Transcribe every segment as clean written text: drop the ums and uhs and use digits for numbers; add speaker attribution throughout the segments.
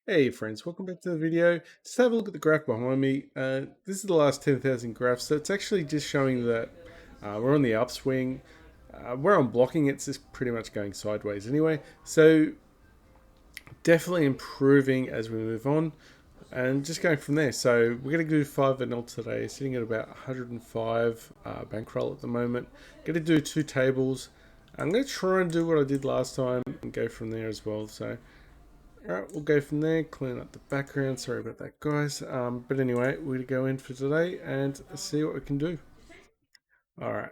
Speaker 1: Hey friends, welcome back to the video. Just have a look at the graph behind me. This is the last 10,000 graphs, so it's actually just showing that we're on the upswing. Where I'm blocking, it's just pretty much going sideways anyway. So definitely improving as we move on and just going from there. So we're going to do 5 vanilla today, sitting at about 105 bankroll at the moment. Going to do 2 tables. I'm going to try and do what I did last time and go from there as well. So alright, we'll go from there, clean up the background, sorry about that guys. But anyway, we're going to go in for today and see what we can do. Alright,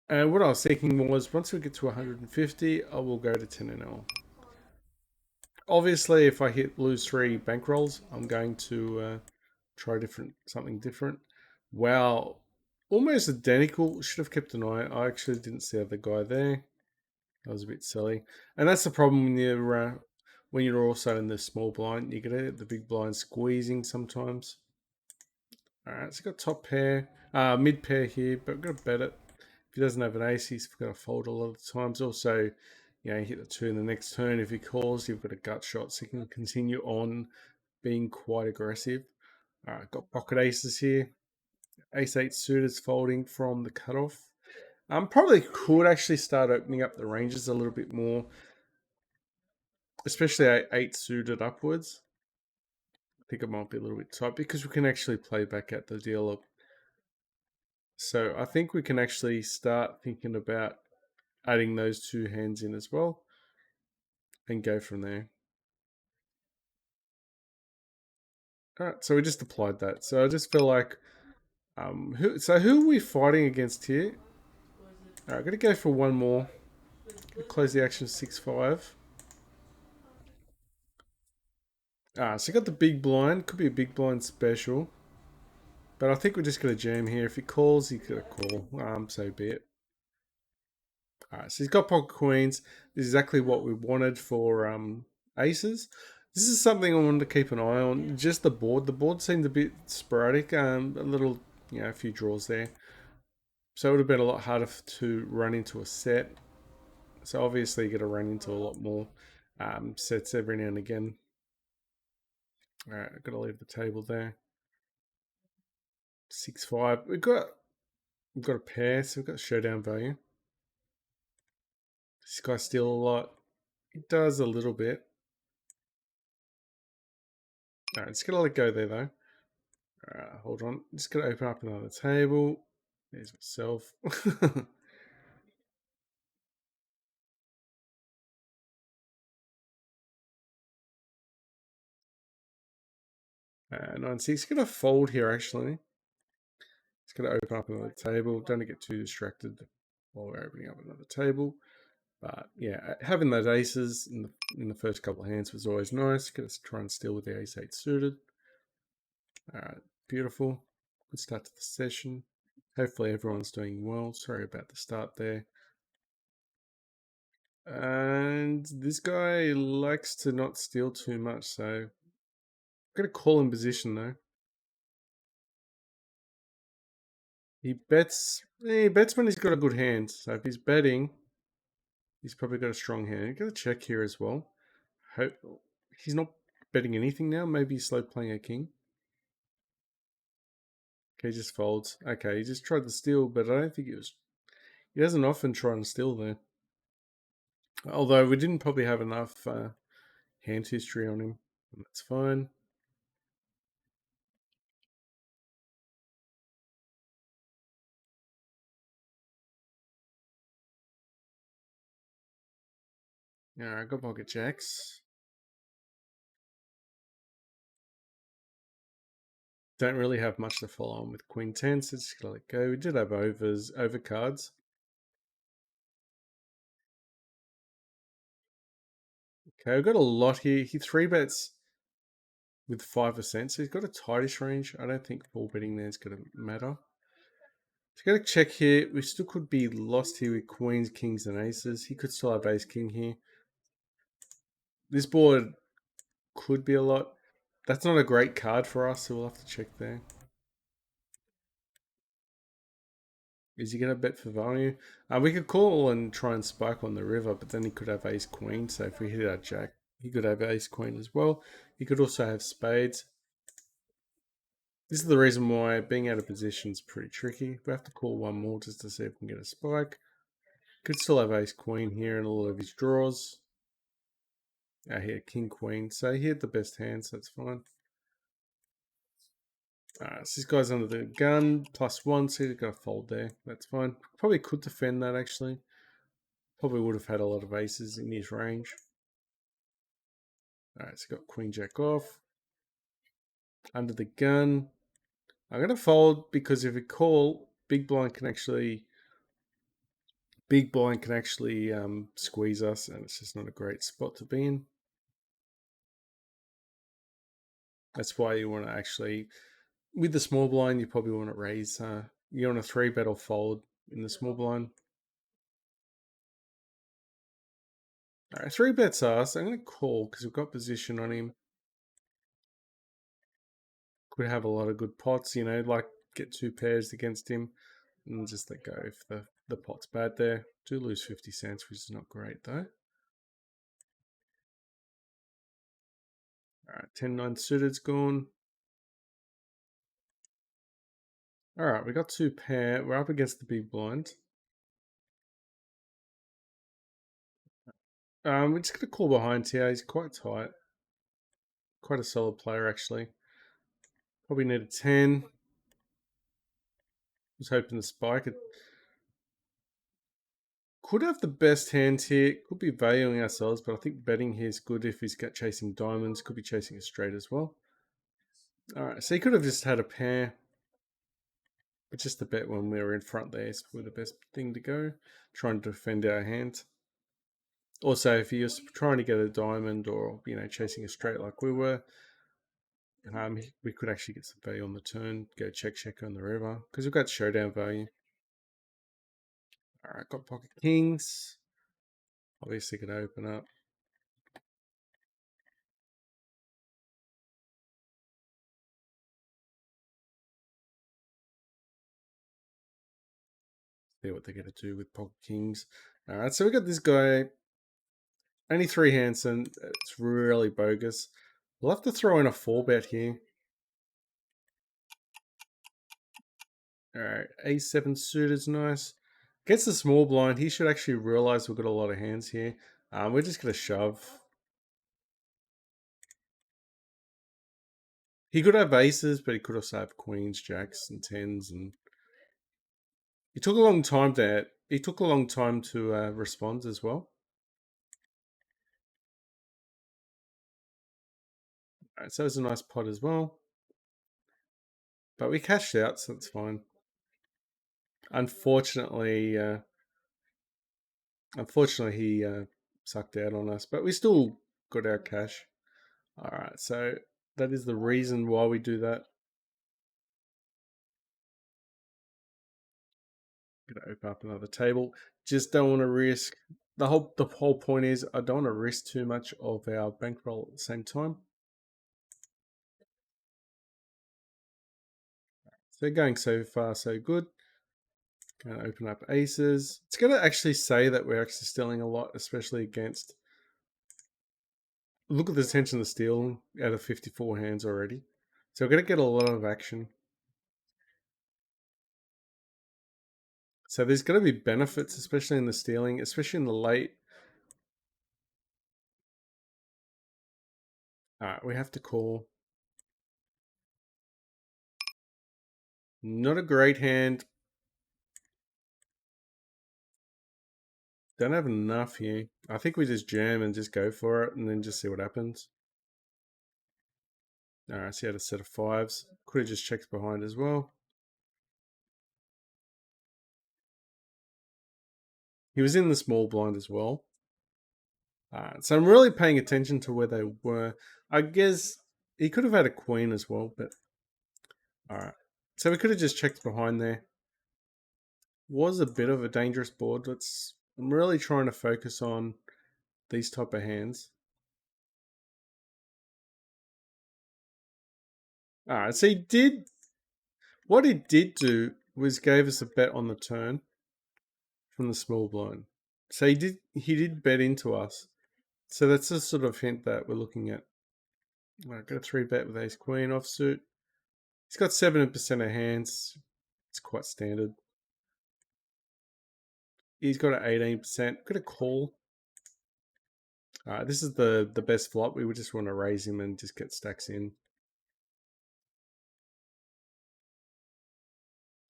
Speaker 1: and what I was thinking was once we get to 150, I will go to 10 NL. Obviously, if I lose 3 bankrolls, I'm going to try something different. Wow, almost identical, should have kept an eye. I actually didn't see the guy there. That was a bit silly. And that's the problem when you're also in the small blind. You get the big blind squeezing sometimes. Alright, so got top pair, mid pair here, but we've got to bet it. If he doesn't have an ace, he's got to fold a lot of the times. Also, you know, hit the 2 in the next turn. If he calls, you've got a gut shot, so you can continue on being quite aggressive. Alright, got pocket aces here. Ace 8 suited is folding from the cutoff. Probably could actually start opening up the ranges a little bit more, especially 8 suited upwards. I think it might be a little bit tight because we can actually play back at the dealer. So I think we can actually start thinking about adding those 2 hands in as well and go from there. All right, so we just applied that. So I just feel like, who are we fighting against here? All right, I'm gonna go for one more. Close the action 6-5. So you got the big blind. Could be a big blind special. But I think we're just going to jam here. If he calls, he's going to call. So be it. Alright, so he's got pocket queens. This is exactly what we wanted for aces. This is something I wanted to keep an eye on. Just the board. The board seemed a bit sporadic. A little, a few draws there. So it would have been a lot harder to run into a set. So obviously you're going to run into a lot more sets every now and again. Alright, I've got to leave the table there. 6-5. We've got a pair, so we've got showdown value. This guy steal a lot. It does a little bit. Alright, just gonna let go there though. Alright, hold on. Just gonna open up another table. There's myself. 9-6. Gonna fold here actually. Just gonna open up another table. Don't get too distracted while we're opening up another table. But yeah, having those aces in the first couple of hands was always nice. Gonna try and steal with the ace 8 suited. Alright, beautiful. Good start to the session. Hopefully everyone's doing well. Sorry about the start there. And this guy likes to not steal too much, so I'm gonna call in position though. He bets when he's got a good hand. So if he's betting, he's probably got a strong hand. You've got to check here as well. Hope he's not betting anything now. Maybe he's slow playing a king. Okay, he just folds. Okay, he just tried to steal, but I don't think he doesn't often try and steal there. Although we didn't probably have enough hand history on him. That's fine. Yeah, I got pocket jacks. Don't really have much to follow on with Queen 10, so just gotta let go. We did have over cards. Okay, we've got a lot here. He 3-bets with 5%, so he's got a tightish range. I don't think full betting there is going to matter. So got to check here. We still could be lost here with queens, kings, and aces. He could still have ace king here. This board could be a lot. That's not a great card for us, so we'll have to check there. Is he going to bet for value? We could call and try and spike on the river, but then he could have ace queen. So if we hit our jack, He could have ace queen as well. He could also have spades. This is the reason why being out of position is pretty tricky. We have to call one more just to see if we can get a spike. Could still have ace queen here in a lot of his draws. He had king queen, so he had the best hand, so that's fine. So this guy's under the gun, +1, so he's got to fold there. That's fine. Probably could defend that actually. Probably would have had a lot of aces in his range. Alright, so got queen jack off. Under the gun. I'm going to fold because if we call, big blind can actually squeeze us, and it's just not a great spot to be in. That's why you want to actually, with the small blind, you probably want to raise. You want a 3-bet or fold in the small blind. All right, 3-bets us. I'm going to call because we've got position on him. Could have a lot of good pots, like get 2 pairs against him and just let go if the pot's bad there. Do lose 50 cents, which is not great though. All right, 10-9 suited's gone. All right, we got 2 pair. We're up against the big blind. We're just going to call behind here. He's quite tight. Quite a solid player, actually. Probably need a 10. Was hoping to spike it. Could have the best hand here. Could be valuing ourselves, but I think betting here is good if he's got chasing diamonds. Could be chasing a straight as well. All right, so he could have just had a pair. But just a bet when we were in front there is probably the best thing to go. Trying to defend our hand. Also, if you're trying to get a diamond or, chasing a straight like we were, we could actually get some value on the turn. Go check on the river because we've got showdown value. All right, got pocket kings. Obviously, going to open up. See what they're going to do with pocket kings. All right, so we got this guy. Only 3 hands, and it's really bogus. We'll have to throw in a 4-bet here. All right, A7 suit is nice. Gets the small blind. He should actually realize we've got a lot of hands here. We're just going to shove. He could have aces, but he could also have queens, jacks, and tens. And he took a long time to respond as well. All right, so it's a nice pot as well. But we cashed out, so that's fine. Unfortunately, he sucked out on us, but we still got our cash. All right, so that is the reason why we do that. Gonna open up another table. Just don't want to risk. The whole point is I don't want to risk too much of our bankroll at the same time. So going so far so good. Going to open up aces. It's going to actually say that we're actually stealing a lot, especially against. Look at the attention to steal out of 54 hands already. So we're going to get a lot of action. So there's going to be benefits, especially in the stealing, especially in the late. All right, we have to call. Not a great hand. Don't have enough here. I think we just jam and just go for it and then just see what happens. All right, so he had a set of 5s. Could have just checked behind as well. He was in the small blind as well. So I'm really paying attention to where they were. I guess he could have had a queen as well, but all right. So we could have just checked behind there. Was a bit of a dangerous board. I'm really trying to focus on these type of hands. All right, so what he did do was gave us a bet on the turn from the small blind. So he did bet into us. So that's a sort of hint that we're looking at. Got a 3-bet with ace queen offsuit. He's got 7% of hands. It's quite standard. He's got an 18%. Got a call. This is the best flop. We would just want to raise him and just get stacks in.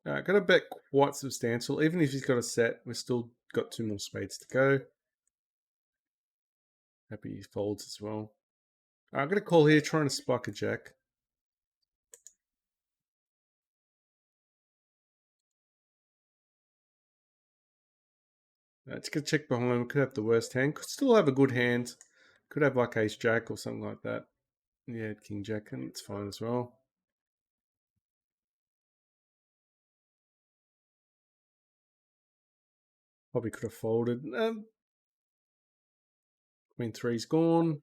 Speaker 1: Got to bet quite substantial. Even if he's got a set, we've still got 2 more spades to go. Happy he folds as well. I've got a call here, trying to spike a jack. Just gonna check behind. We could have the worst hand. Could still have a good hand. Could have like ace jack or something like that. Yeah, king jack, and it's fine as well. Probably could have folded. Queen three's gone.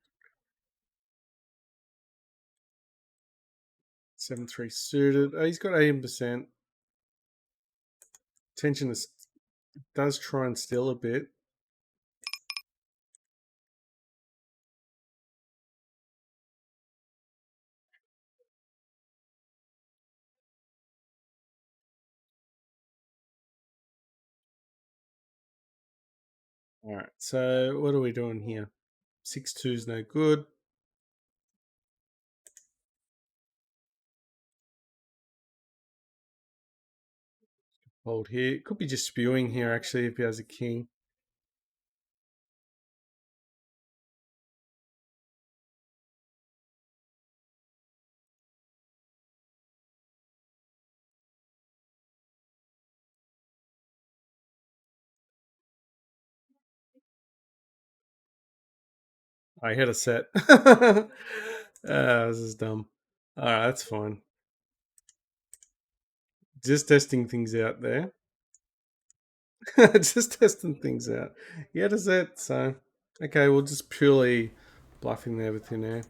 Speaker 1: 7-3 suited. He's got 18%. Tension is, does try and steal a bit. All right, so what are we doing here? 6-2 is no good. Hold here. Could be just spewing here actually if he has a king. I hit a set. This is dumb. All right, that's fine. Just testing things out there. Just testing things out. Yeah, does that? So, okay, we'll just purely bluffing there with thin air.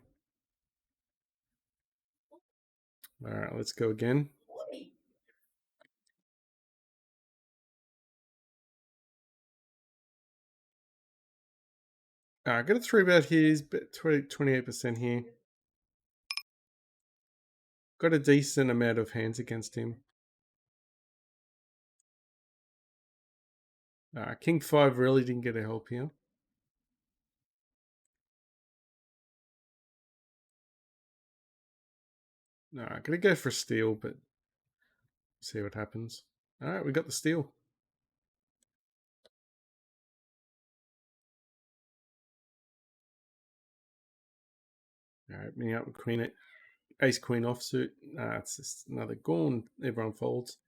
Speaker 1: All right, let's go again. All right, got a 3-bet here. He's 28% here. Got a decent amount of hands against him. King 5 really didn't get a help here. No, I'm gonna go for steal, but see what happens. All right, we got the steal. All right, me up with queen, ace queen offsuit. It's just another gone. Everyone folds.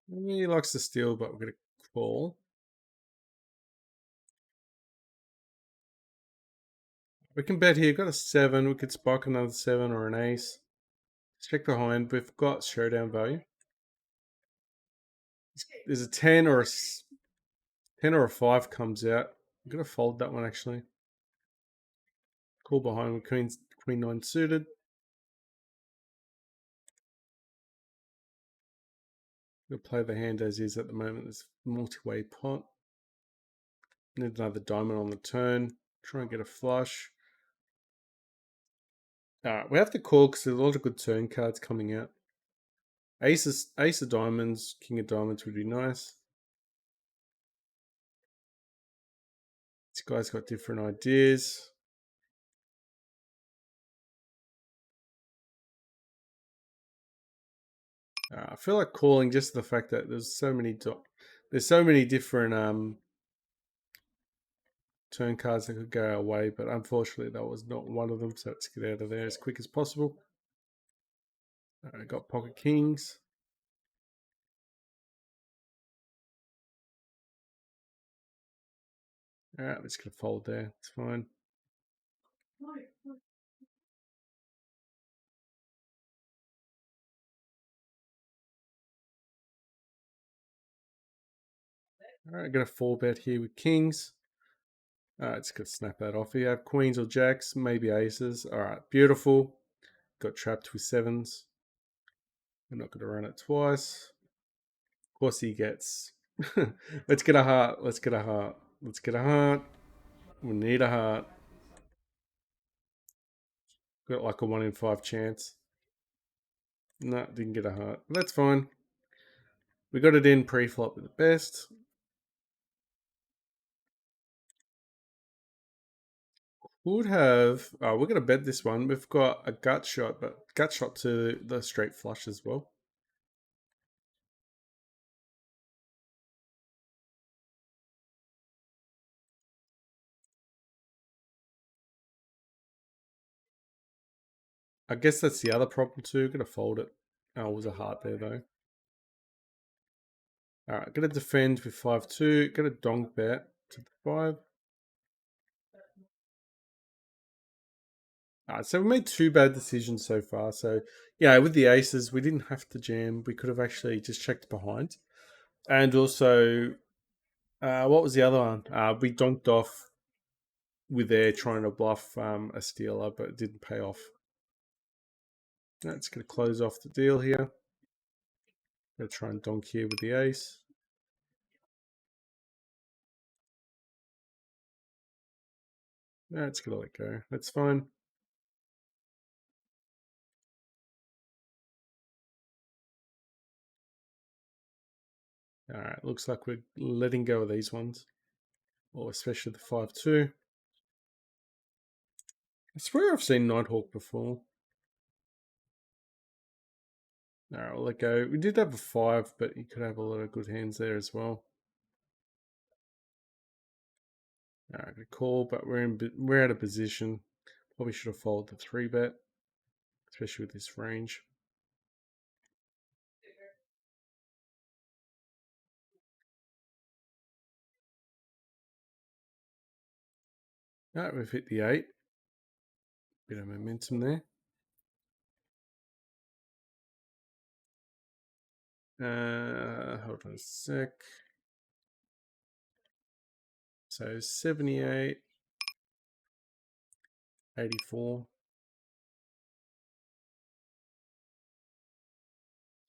Speaker 1: He likes to steal, but we're gonna call. We can bet here. Got a 7. We could spike another 7 or an ace. Let's check behind. We've got showdown value. There's a 10 or a 10 or a 5 comes out. I'm gonna fold that one actually. Call behind with queen 9 suited. We'll play the hand as is at the moment. It's multi-way pot. Need another diamond on the turn. Try and get a flush. Alright, we have to call because there's a lot of good turn cards coming out. Ace of diamonds, king of diamonds would be nice. This guy's got different ideas. I feel like calling just the fact that there's so many different turn cards that could go our way, but unfortunately that was not one of them. So let's get out of there as quick as possible. I got pocket kings. All right, let's get a fold there. It's fine. All right, got a 4-bet here with kings. Alright, just gonna snap that off. You have queens or jacks, maybe aces. Alright, beautiful. Got trapped with sevens. We're not gonna run it twice. Of course he gets. Let's get a heart. Let's get a heart. Let's get a heart. We need a heart. Got like a 1 in 5 chance. No, didn't get a heart. That's fine. We got it in pre-flop with the best. Would have. Oh, we're going to bet this one. We've got a gut shot, but gut shot to the straight flush as well. I guess that's the other problem too. Going to fold it. Oh, it was a heart there though. All right, going to defend with 5-2. Going to donk bet to the 5. All right, so we made 2 bad decisions so far. So yeah, with the aces, we didn't have to jam. We could have actually just checked behind. And also, what was the other one? We donked off with there trying to bluff a stealer, but it didn't pay off. That's going to close off the deal here. Going to try and donk here with the ace. That's going to let go. That's fine. All right, looks like we're letting go of these ones, or especially the 5-2. I swear I've seen Nighthawk before. All right, we'll let go. We did have a 5, but you could have a lot of good hands there as well. All right, good call, but we're out of position. Probably should have followed the 3-bet, especially with this range. All right, we've hit the 8. Bit of momentum there. Hold on a sec. So 78, 84.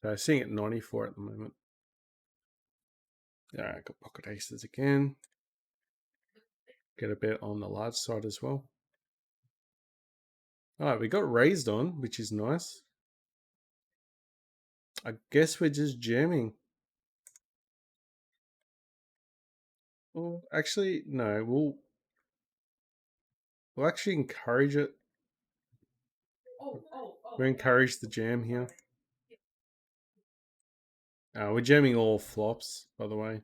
Speaker 1: So seeing at 94 at the moment. All right, got pocket aces again. Get a bet on the large side as well. All right, we got raised on, which is nice. I guess we're just jamming. Well, actually, no. We'll actually encourage it. We encourage the jam here. We're jamming all flops, by the way.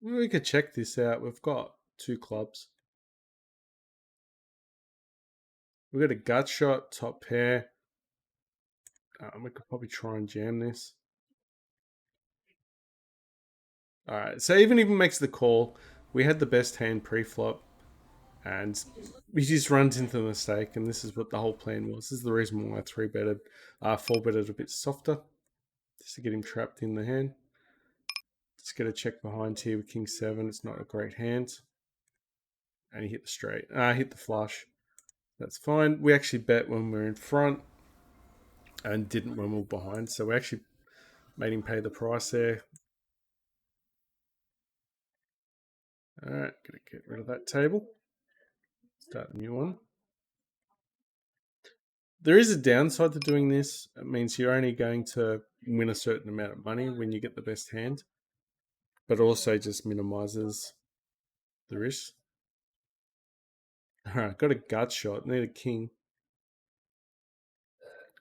Speaker 1: We could check this out. We've got 2 clubs. We've got a gut shot, top pair. We could probably try and jam this. All right. So even if he makes the call, we had the best hand pre-flop, and he just runs into the mistake. And this is what the whole plan was. This is the reason why I 3-betted, 4-betted a bit softer, just to get him trapped in the hand. Let's get a check behind here with King 7. It's not a great hand, and he hit the straight. Hit the flush. That's fine. We actually bet when we were in front, and didn't when we were behind. So we actually made him pay the price there. All right, gonna get rid of that table. Start a new one. There is a downside to doing this. It means you're only going to win a certain amount of money when you get the best hand, but also just minimizes the risk. All right, got a gut shot. Need a king.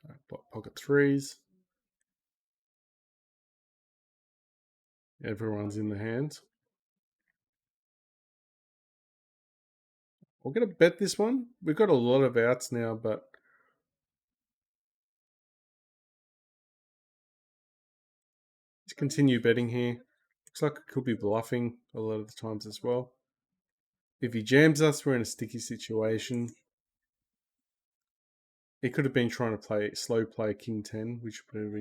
Speaker 1: Right, pocket 3s. Everyone's in the hand. We're going to bet this one. We've got a lot of outs now, but let's continue betting here. Looks like it could be bluffing a lot of the times as well. If he jams us, we're in a sticky situation. He could have been trying to play slow play King 10, which would have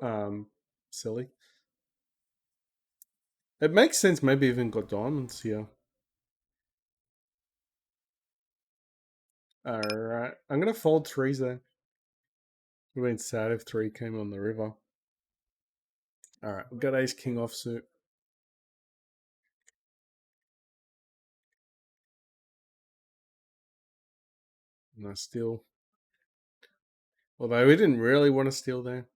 Speaker 1: been silly. It makes sense. Maybe even got diamonds here. All right, I'm gonna fold threes there. Would have been sad if three came on the river. All right, we've got ace king offsuit. Nice steal. Although we didn't really want to steal there.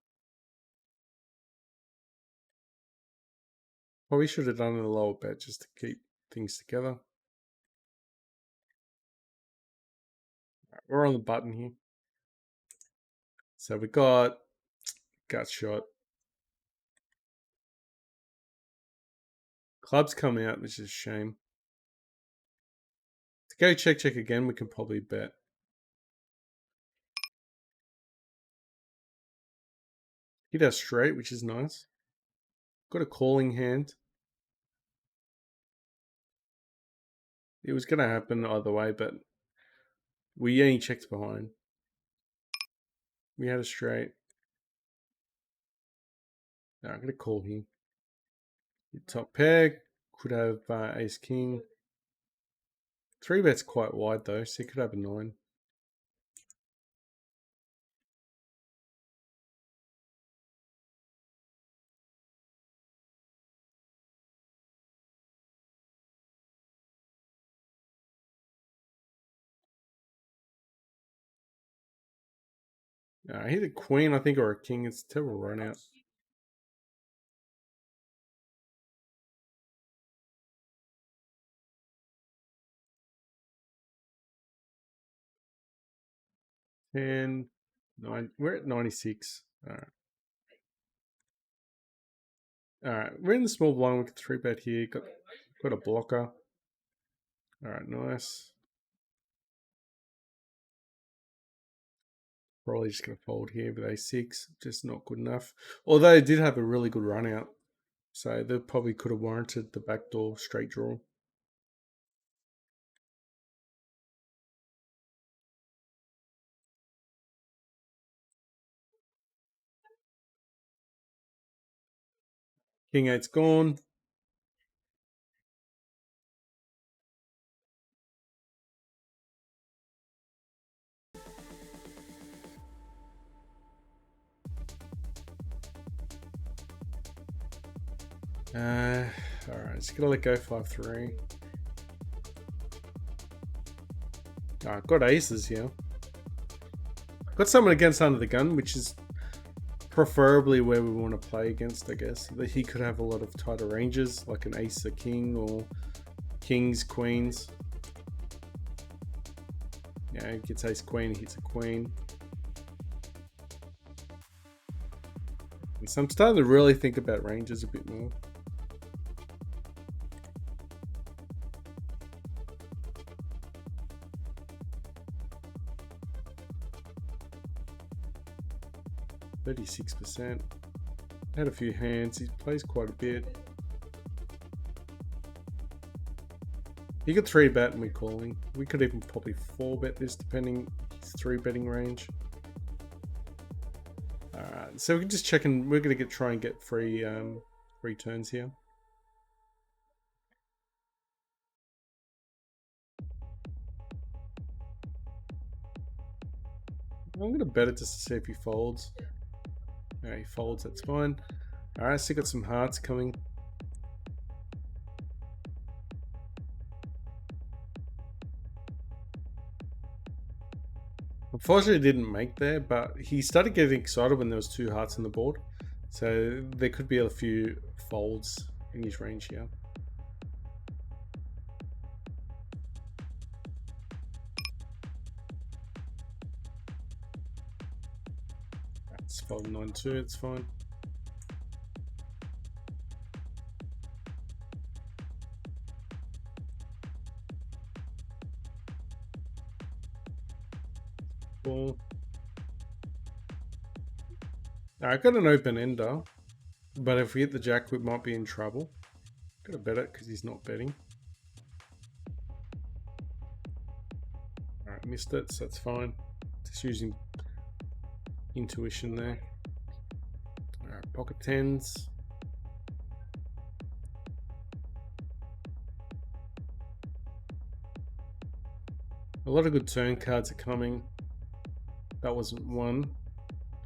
Speaker 1: Probably should have done a lower bet just to keep things together. Right, we're on the button here. So we got gut shot. Clubs come out, which is a shame. To go check again, we can probably bet. He does straight, which is nice. Got a calling hand. It was going to happen either way, but we only checked behind. We had a straight. No, I'm going to call here. Top pair. Could have ace king. Three bet's quite wide though, so he could have a 9. I hit a queen, I think, or a king. It's a terrible run out. And 9. We're at 96. All right. All right. We're in the small blind. We can 3-bet here. Got a blocker. All right. Nice. Probably just going to fold here with a6. Just not good enough. Although it did have a really good run out. So they probably could have warranted the backdoor straight draw. King 8's gone. Alright, just gonna let go 5-3. Alright, got aces here. Got someone against under the gun, which is preferably where we want to play against, I guess. That he could have a lot of tighter ranges, like an ace, a king, or kings, queens. Yeah, he gets ace queen, he hits a queen. So I'm starting to really think about ranges a bit more. %. Had a few hands. He plays quite a bit. He could 3-bet and we're calling. We could even probably 4-bet this, depending his 3-betting range. Alright, so we can just check and we're gonna try and get free turns here. I'm gonna bet it just to see if he folds. Alright, he folds, that's fine. Alright, so got some hearts coming. Unfortunately, didn't make there, but he started getting excited when there was 2 hearts on the board. So there could be a few folds in his range here. It's fold 9-2, it's fine. Ball. I got an open ender, but if we hit the jack, we might be in trouble. Gotta bet it because he's not betting. Alright, missed it, so that's fine. Just using intuition there. Alright, pocket tens. A lot of good turn cards are coming. That wasn't one.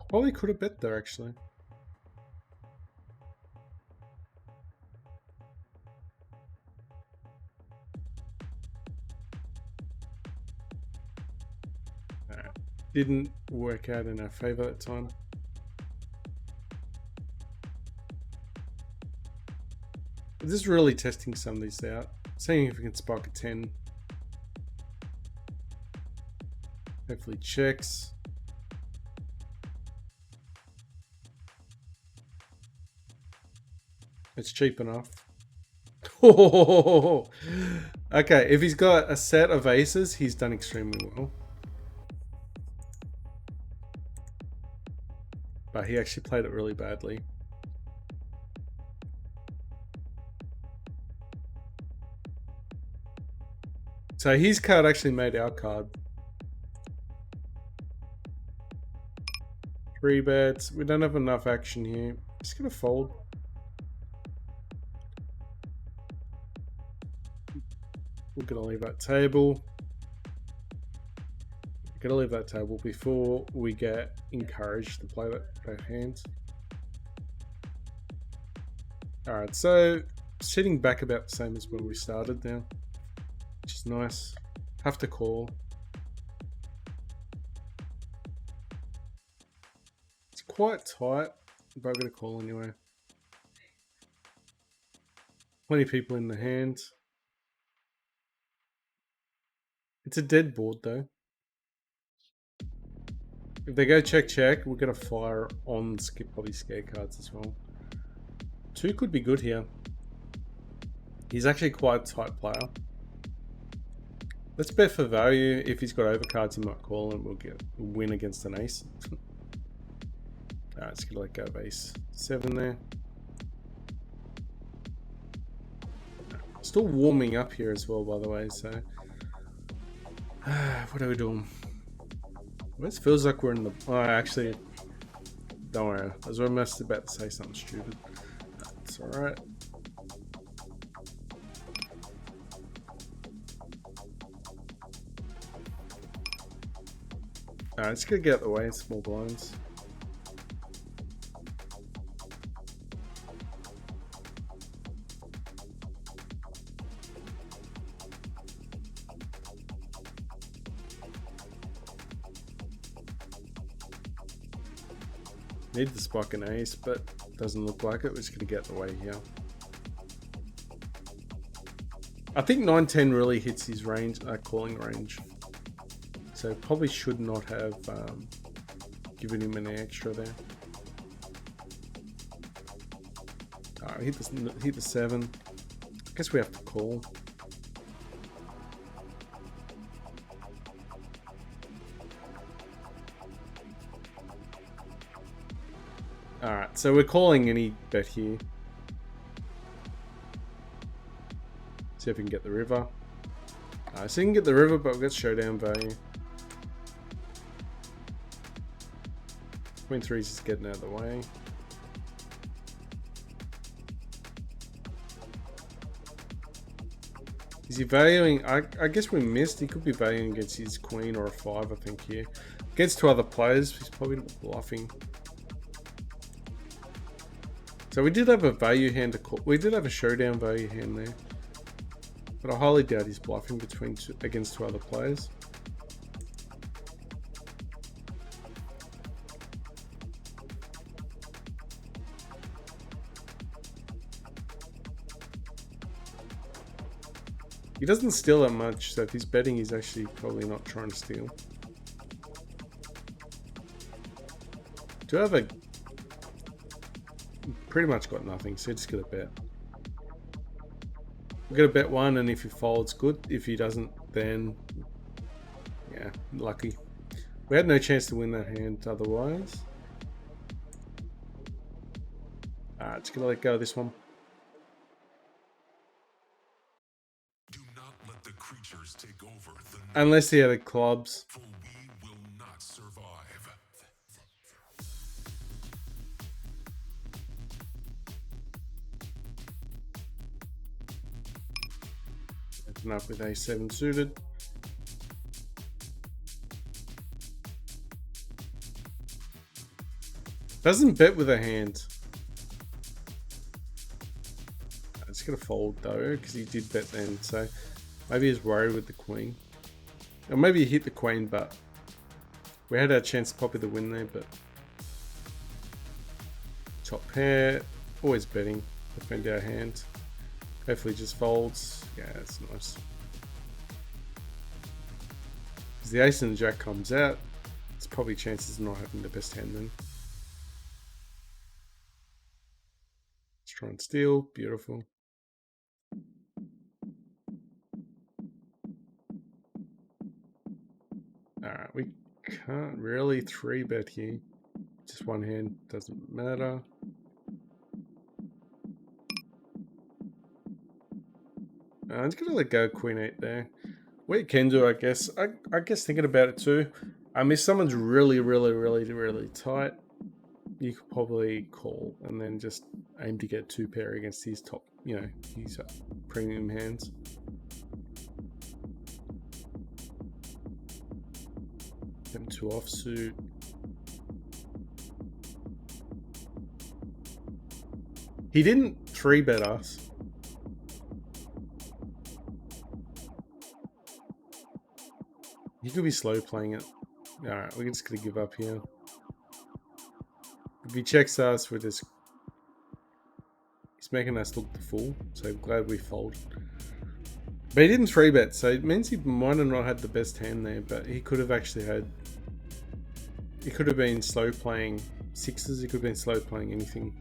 Speaker 1: Probably could have bet there actually. Didn't work out in our favor that time. This is really testing some of these out. Seeing if we can spike a 10. Hopefully checks. It's cheap enough. Okay, if he's got a set of aces, he's done extremely well. But he actually played it really badly. So his card actually made our card. 3 bets. We don't have enough action here. Just gonna fold. We're gonna leave that table. We're gonna leave that table before we get encouraged to play that hand. Alright, so sitting back about the same as when we started now, which is nice. Have to call. It's quite tight, but I'm gonna call anyway. Plenty of people in the hand. It's a dead board though. If they go check check, we're gonna fire on probably scare cards as well. 2 could be good here. He's actually quite a tight player. Let's bet for value. If he's got overcards, he might call and we'll get a win against an ace. Alright, let's get let go of ace 7 there. Still warming up here as well, by the way, so what are we doing? Well, it feels like we're in the... Oh, actually, don't worry. I was almost about to say something stupid. It's alright. Alright, just gonna get out of the way in small blinds. Need the spike and ace, but doesn't look like it. We're just gonna get the way here. I think 9-10 really hits his range, calling range. So probably should not have given him any extra there. Alright, hit the 7. I guess we have to call. Alright, so we're calling any bet here. See if we can get the river. So you can get the river, but we've got showdown value. Queen 3's just getting out of the way. Is he valuing? I guess we missed. He could be valuing against his queen or a 5, I think, here. Against 2 other players, he's probably bluffing. So we did have a value hand to call. We did have a showdown value hand there. But I highly doubt he's bluffing against 2 other players. He doesn't steal that much, so if he's betting, he's actually probably not trying to steal. Do I have a... Pretty much got nothing, so just gonna bet. We're gonna bet 1, and if he folds, good. If he doesn't, then... Yeah, lucky. We had no chance to win that hand otherwise. Alright, just gonna let go of this one.
Speaker 2: Take over
Speaker 1: unless he had a clubs.
Speaker 2: For we will not survive.
Speaker 1: Open up with A7 suited. Doesn't bet with a hand. I'm just gonna fold though, because he did bet then, so maybe he's worried with the queen. Or maybe he hit the queen, but we had our chance to copy the win there, but top pair, always betting, defend our hand. Hopefully just folds. Yeah, that's nice. Because the ace and the jack comes out, it's probably chances of not having the best hand then. Let's try and steal. Beautiful. Alright, we can't really 3-bet here. Just one hand, doesn't matter. I'm just gonna let go Queen 8 there. What you can do, I guess thinking about it too, if someone's really tight, you could probably call and then just aim to get 2-pair against his top, his premium hands. Them 2 offsuit. He didn't 3-bet us. He could be slow playing it. Alright, we're just gonna give up here. If he checks us, we're just... He's making us look the fool, so I'm glad we fold. But he didn't 3-bet, so it means he might have not had the best hand there, but he could have actually had... He could have been slow playing 6s, he could have been slow playing anything.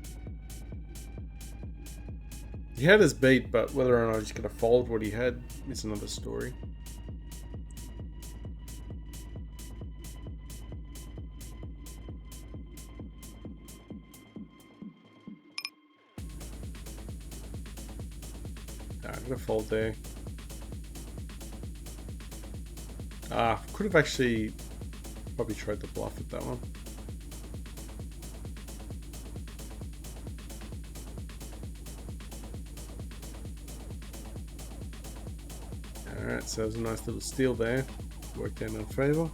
Speaker 1: He had us beat, but whether or not he's gonna fold what he had is another story. I'm gonna fold there. Could have actually probably tried to bluff with that one. Alright, so it was a nice little steal there. Worked out in our favour.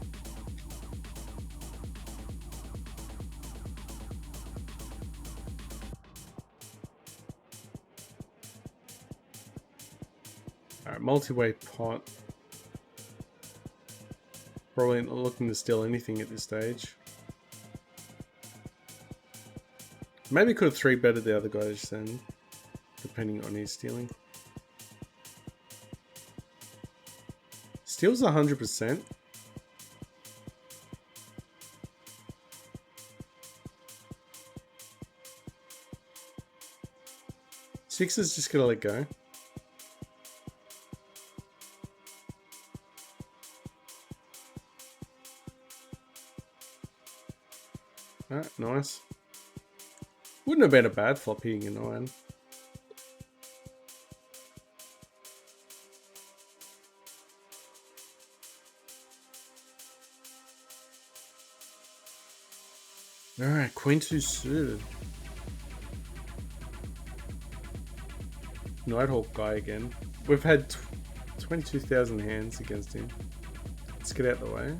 Speaker 1: Alright, multi-way pot. Probably not looking to steal anything at this stage. Maybe could have 3-betted the other guys then, depending on his stealing. Steals 100%. Six is just gonna let go. Alright, nice. Wouldn't have been a bad flop hitting a 9. Alright, Queen 2 suited. Nighthawk guy again. We've had 22,000 hands against him. Let's get out of the way.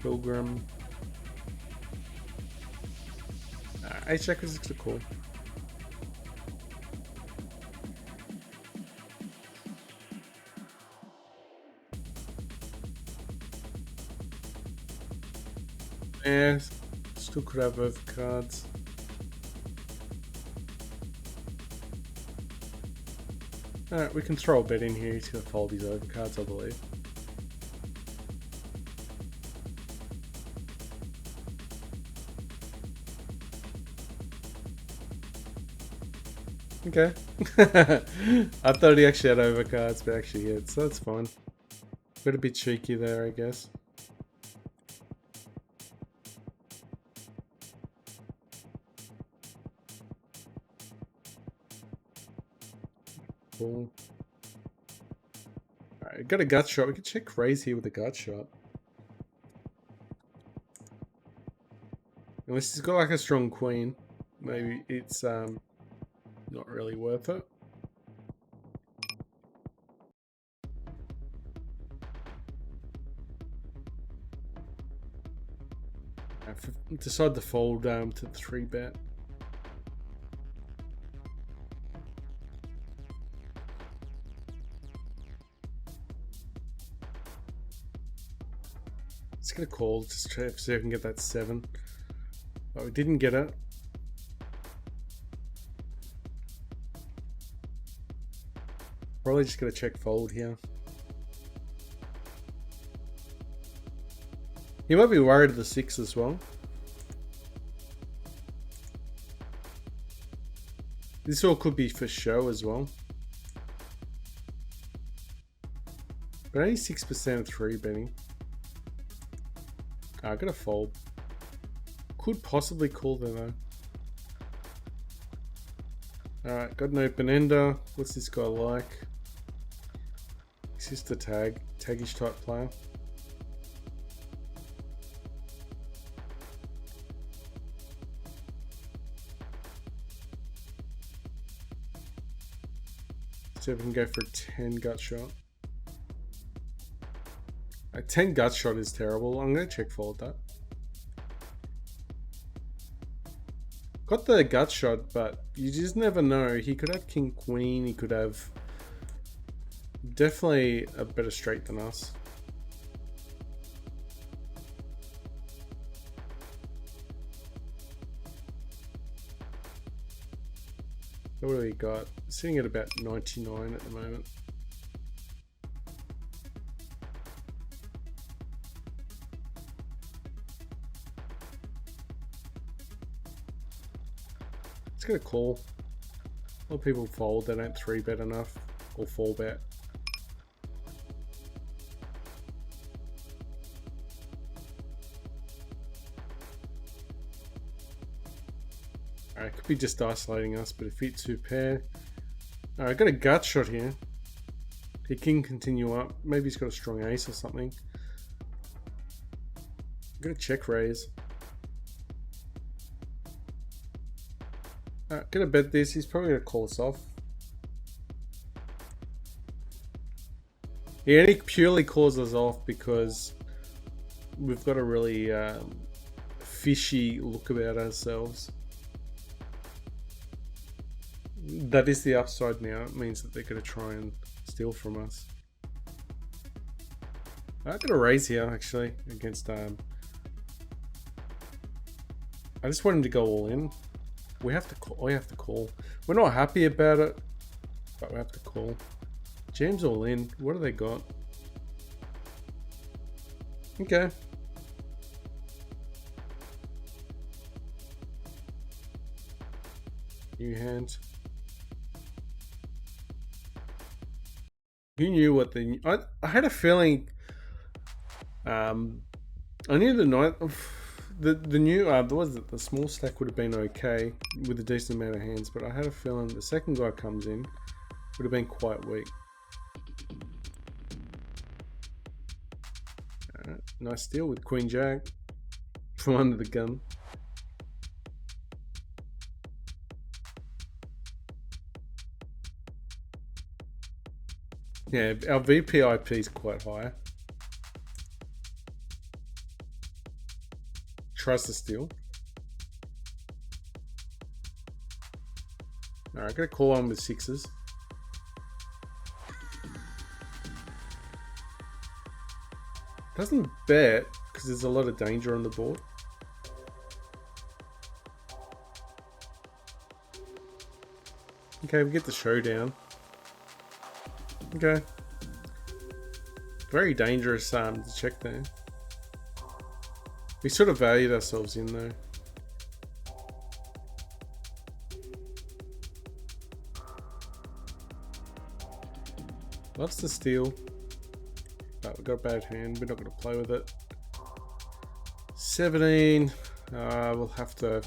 Speaker 1: Pilgrim. Ace Jack was extra cool. Yeah, still could have overcards. Alright, we can throw a bet in here. He's going to fold his overcards, I believe. Okay. I thought he actually had overcards, but actually he had, so that's fine. Got a bit cheeky there, I guess. Cool. Alright, got a gut shot. We can check raise here with a gut shot. Unless he's got like a strong queen. maybe it's not really worth it. Decide to fold to 3-bet. Just gonna call, just try to see if I can get that 7. But we didn't get it. Probably just gonna check fold here. He might be worried at the 6 as well. This all could be for show as well. But only 6% 3-betting. I gotta fold. Could possibly call there though. Alright, got an open ender. What's this guy like? He's just a taggish type player. See if we can go for a 10 gut shot. A 10 gut shot is terrible. I'm going to check fold that. Got the gut shot, but you just never know. He could have king queen. He could have definitely a better straight than us. So what do we got? Sitting at about 99 at the moment. It's gonna call. A lot of people fold, they don't 3-bet enough or 4-bet. Alright, could be just isolating us, but if it's 2 pair. Alright, got a gut shot here. He can continue up. Maybe he's got a strong ace or something. I'm gonna check raise. Alright, gonna bet this. He's probably gonna call us off. He only purely calls us off because we've got a really fishy look about ourselves. That is the upside now. It means that they're going to try and steal from us. I got a raise here actually against. I just want him to go all in. We have to call. We have to call. We're not happy about it, but we have to call. Jams all in. What do they got? Okay. New hand. Who knew what the... I had a feeling... I knew the night... The new... the small stack would have been okay with a decent amount of hands, but I had a feeling the second guy comes in would have been quite weak. Alright, nice steal with Queen Jack from under the gun. Yeah, our VPIP is quite high. Tries to steal. Alright, gotta call on with 6s. Doesn't bet because there's a lot of danger on the board. Okay, we get the showdown. Okay. Very dangerous to check there. We sort of valued ourselves in though. Loves to steal. But we've got a bad hand. We're not going to play with it. 17. We'll have to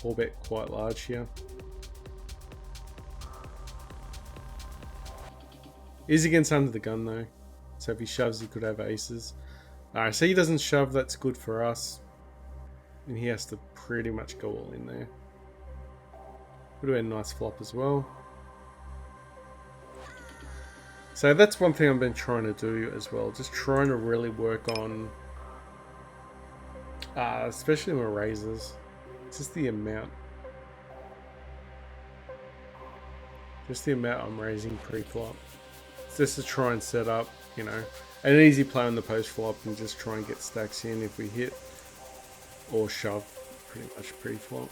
Speaker 1: 4-bet quite large here. Is against under the gun though. So if he shoves, he could have aces. Alright, so he doesn't shove, that's good for us. And he has to pretty much go all in there. Would have been a nice flop as well. So that's one thing I've been trying to do as well. Just trying to really work on, especially my raises, just the amount. Just the amount I'm raising pre-flop. Just to try and set up, you know, an easy play on the post-flop and just try and get stacks in if we hit or shove pretty much pre-flop.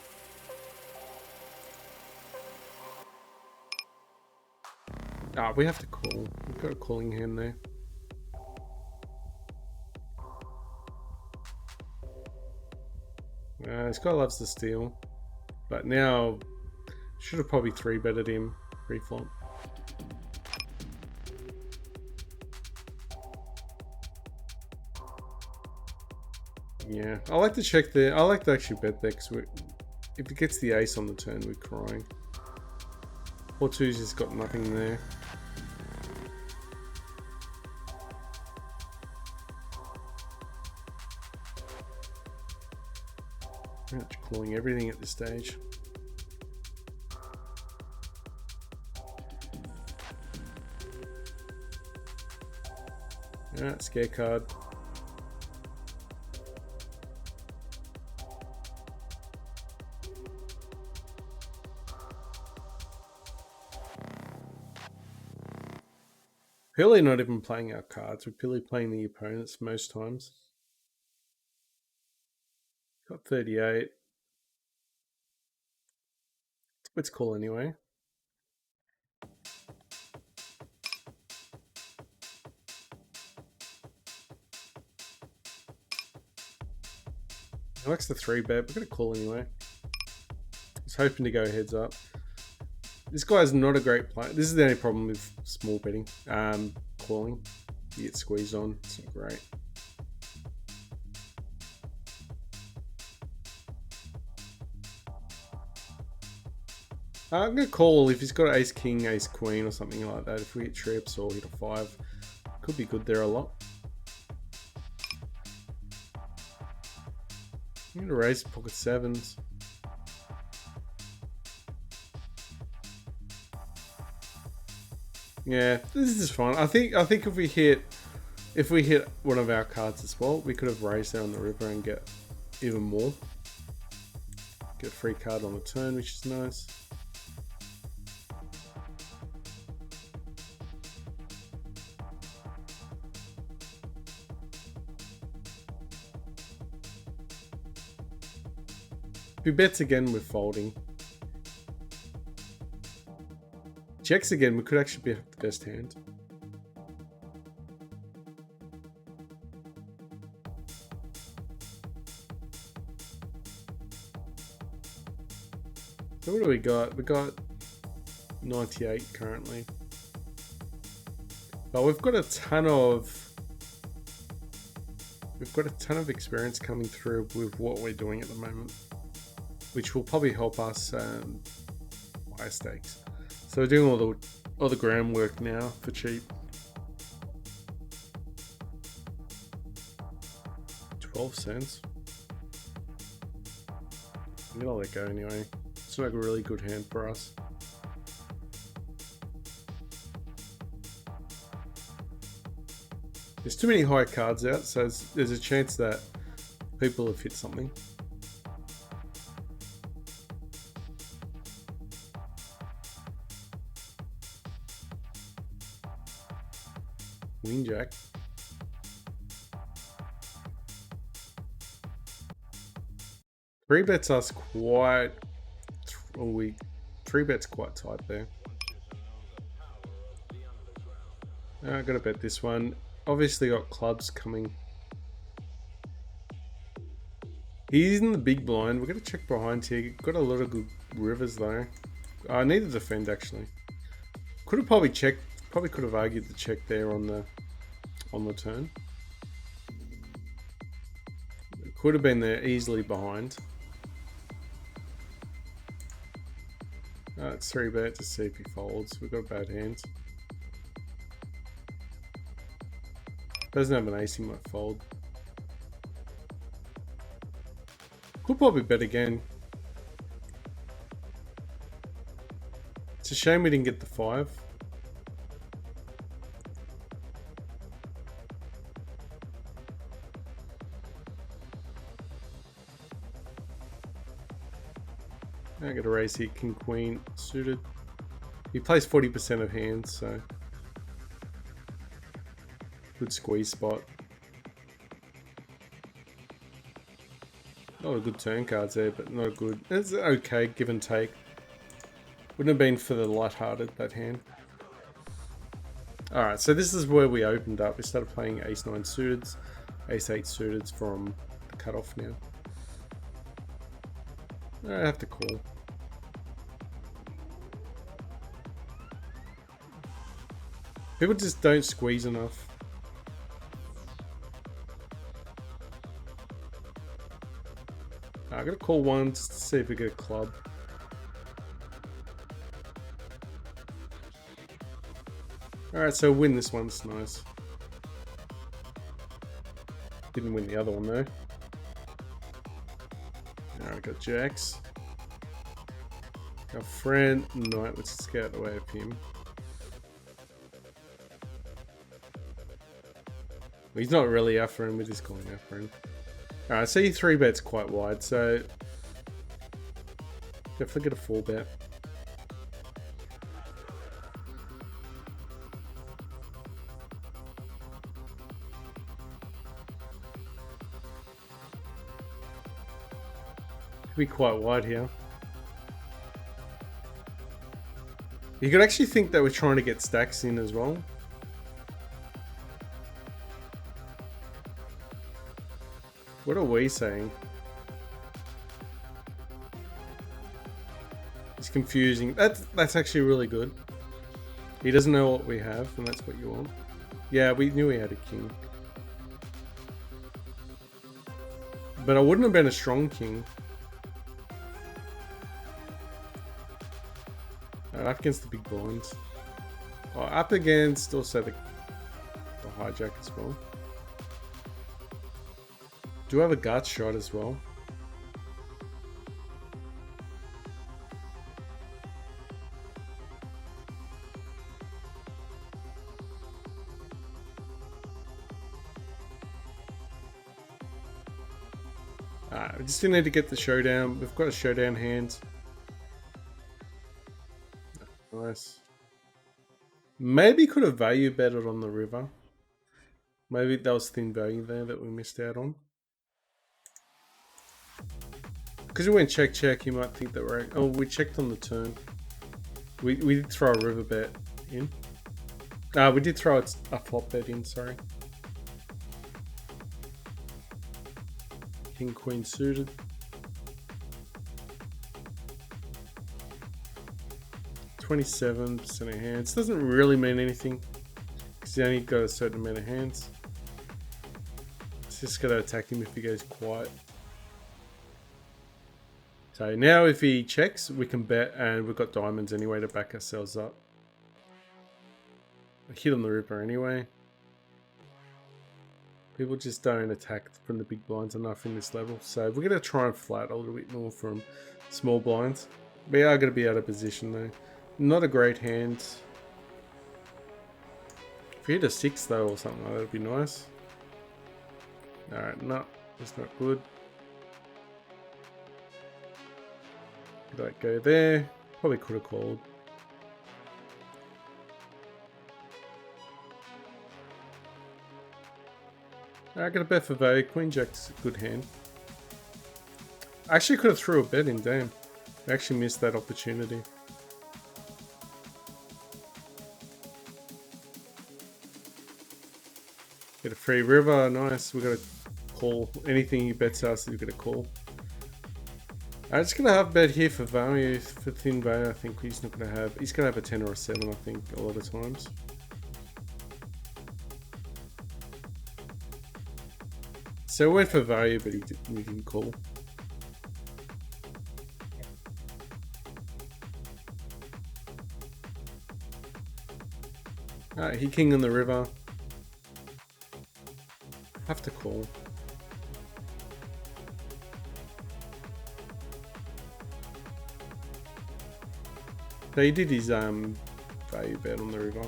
Speaker 1: We have to call. We've got a calling hand there. This guy loves to steal. But now, should have probably 3-betted him pre-flop. Yeah, I like to check there. I like to actually bet there because if it gets the ace on the turn, we're crying. 4-2's just got nothing there. Pretty much calling everything at this stage. Alright, scare card. Purely not even playing our cards, we're purely playing the opponents most times. Got 38. Let's call anyway. He likes the 3-bet, we're going to call anyway. He's hoping to go heads up. This guy's not a great player. This is the only problem with small betting. Calling. You get squeezed on. It's not great. I'm going to call if he's got ace king, ace queen or something like that. If we hit trips or hit a 5. Could be good there a lot. I'm going to raise pocket 7s. Yeah, this is fine. I think if we hit one of our cards as well, we could have raised there on the river and get even more. Get a free card on the turn, which is nice. If he bets again, we're folding. Checks again, we could actually be the best hand. So what do we got? We got 98 currently. But we've got a ton of experience coming through with what we're doing at the moment, which will probably help us higher stakes. So we're doing all the groundwork now for cheap. 12 cents. I'm gonna let go anyway. It's like a really good hand for us. There's too many high cards out, so there's a chance that people have hit something. Queen jack. Three bets us quite. Three bets quite tight there. I gotta bet this one. Obviously got clubs coming. He's in the big blind. We're gonna check behind here. Got a lot of good rivers though. I need to defend actually. Could have probably checked. Probably could have argued the check there on the turn. It could have been there easily behind. It's 3-bet to see if he folds. We've got a bad hand. Doesn't have an ace, he might fold. Could probably bet again. It's a shame we didn't get the 5. I got a raise here, king, queen, suited. He plays 40% of hands, so good squeeze spot. Not a good turn cards there, but not a good. It's okay, give and take. Wouldn't have been for the light-hearted, that hand. Alright, so this is where we opened up. We started playing ace-9 suited, ace-8 suited from the cutoff now. I have to call. People just don't squeeze enough. I gotta call one just to see if we get a club. Alright, so win this one, it's nice. Didn't win the other one though. Alright, got jacks. Our friend knight, let's just get out of the way of him. Well, he's not really after him, we're just calling after him. Alright, so he 3-bets quite wide, so definitely get a 4-bet. Could be quite wide here. You could actually think that we're trying to get stacks in as well. What are we saying? It's confusing. That's actually really good. He doesn't know what we have, and that's what you want. Yeah, we knew he had a king. But I wouldn't have been a strong king. Up against the big blinds. Oh, up against also the hijack as well. Do have a gut shot as well. We just need to get the showdown. We've got a showdown hand. Nice. Maybe could have value betted on the river. Maybe that was thin value there that we missed out on. Because we went check check, you might think that we're... Oh, we checked on the turn. We did throw a river bet in. We did throw a flop bet in, sorry. King, queen suited. %27 of hands. Doesn't really mean anything. Because you only got a certain amount of hands. It's just got to attack him if he goes quiet. So now if he checks, we can bet, and we've got diamonds anyway to back ourselves up. I hit on the river anyway. People just don't attack from the big blinds enough in this level. So we're going to try and flat a little bit more from small blinds. We are going to be out of position though. Not a great hand. If we hit a 6 though or something like that, would be nice. Alright, no, that's not good. Did that go there? Probably could have called. I got a bet for value. Queen Jack's a good hand. I actually could have threw a bet in, damn. I actually missed that opportunity. Get a free river, nice. We got to call. Anything he bets us, we're going to call. I'm just going to have a bet here for value. For thin value, I think he's not going to have. He's going to have a 10 or a 7, I think, a lot of times. So we went for value, but we didn't call. Alright, he king on the river. Have to call. So he did his value bet on the river.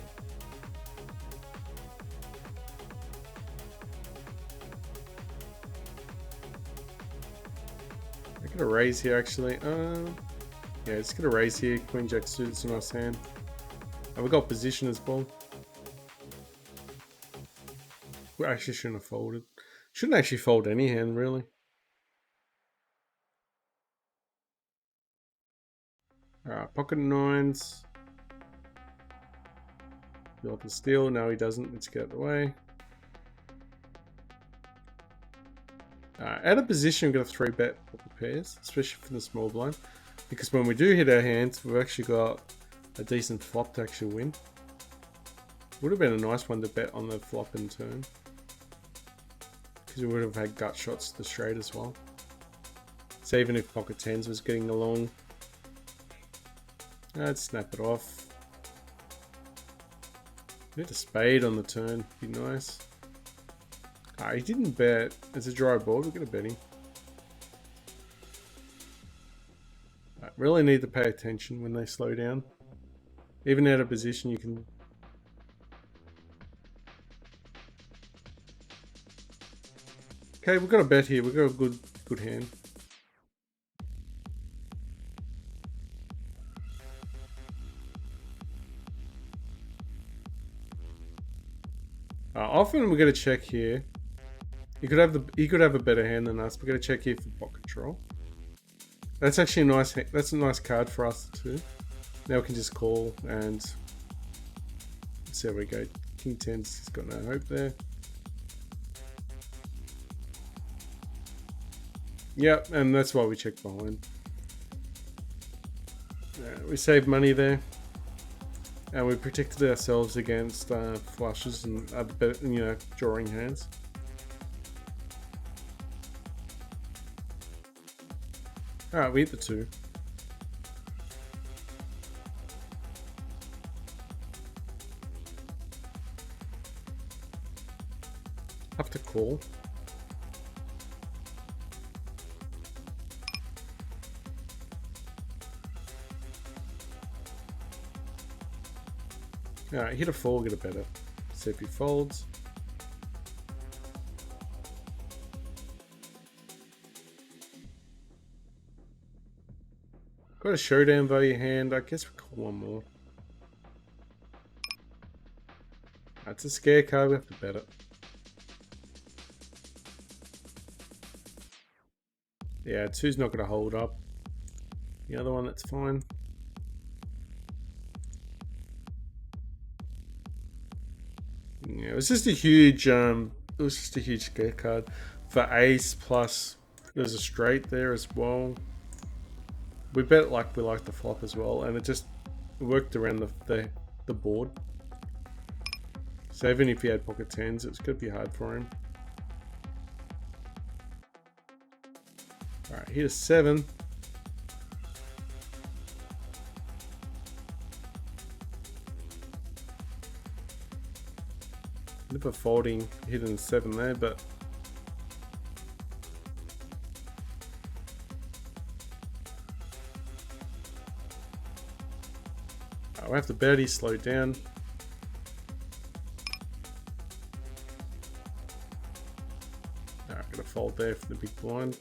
Speaker 1: I got a raise here actually. Yeah, it's gonna raise here. Queen Jack suited, it's a nice hand. And we got position as well. We actually shouldn't have folded. Shouldn't actually fold any hand really. Alright, pocket nines. He'll have to steal. No, he doesn't. Let's get out of the way. Out of position, we've got a 3-bet pocket pairs, especially for the small blind. Because when we do hit our hands, we've actually got a decent flop to actually win. Would have been a nice one to bet on the flop and turn. Because we would have had gut shots to straight as well. So even if pocket tens was getting along, I'd snap it off. Hit a spade on the turn, be nice. He didn't bet. It's a dry board, we're going to bet him. Really need to pay attention when they slow down. Even out of position, you can. Okay, we've got a bet here. We've got a good hand. Often we're going to check here. He could have a better hand than us. We're going to check here for pot control. That's actually a nice. That's a nice card for us too. Now we can just call and see how we go. King 10's he's got no hope there. Yep, and that's why we check behind. We saved money there, and we protected ourselves against flushes and other, drawing hands. Alright, we hit the 2. Have to call. Alright, hit a 4, get a better. See if he folds. Got a showdown value hand. I guess we call one more. That's a scare card. We have to bet it. Yeah, 2's not going to hold up. The other one, that's fine. Yeah, it was just a huge. Scare card for ace plus. There's a straight there as well. We bet like we like the flop as well, and it just worked around the board. So even if he had pocket tens, it's gonna be hard for him. All right, hit a 7. Never folding, hitting 7 there, but. We have to bet, he slowed down. Alright, gonna fold there for the big blind.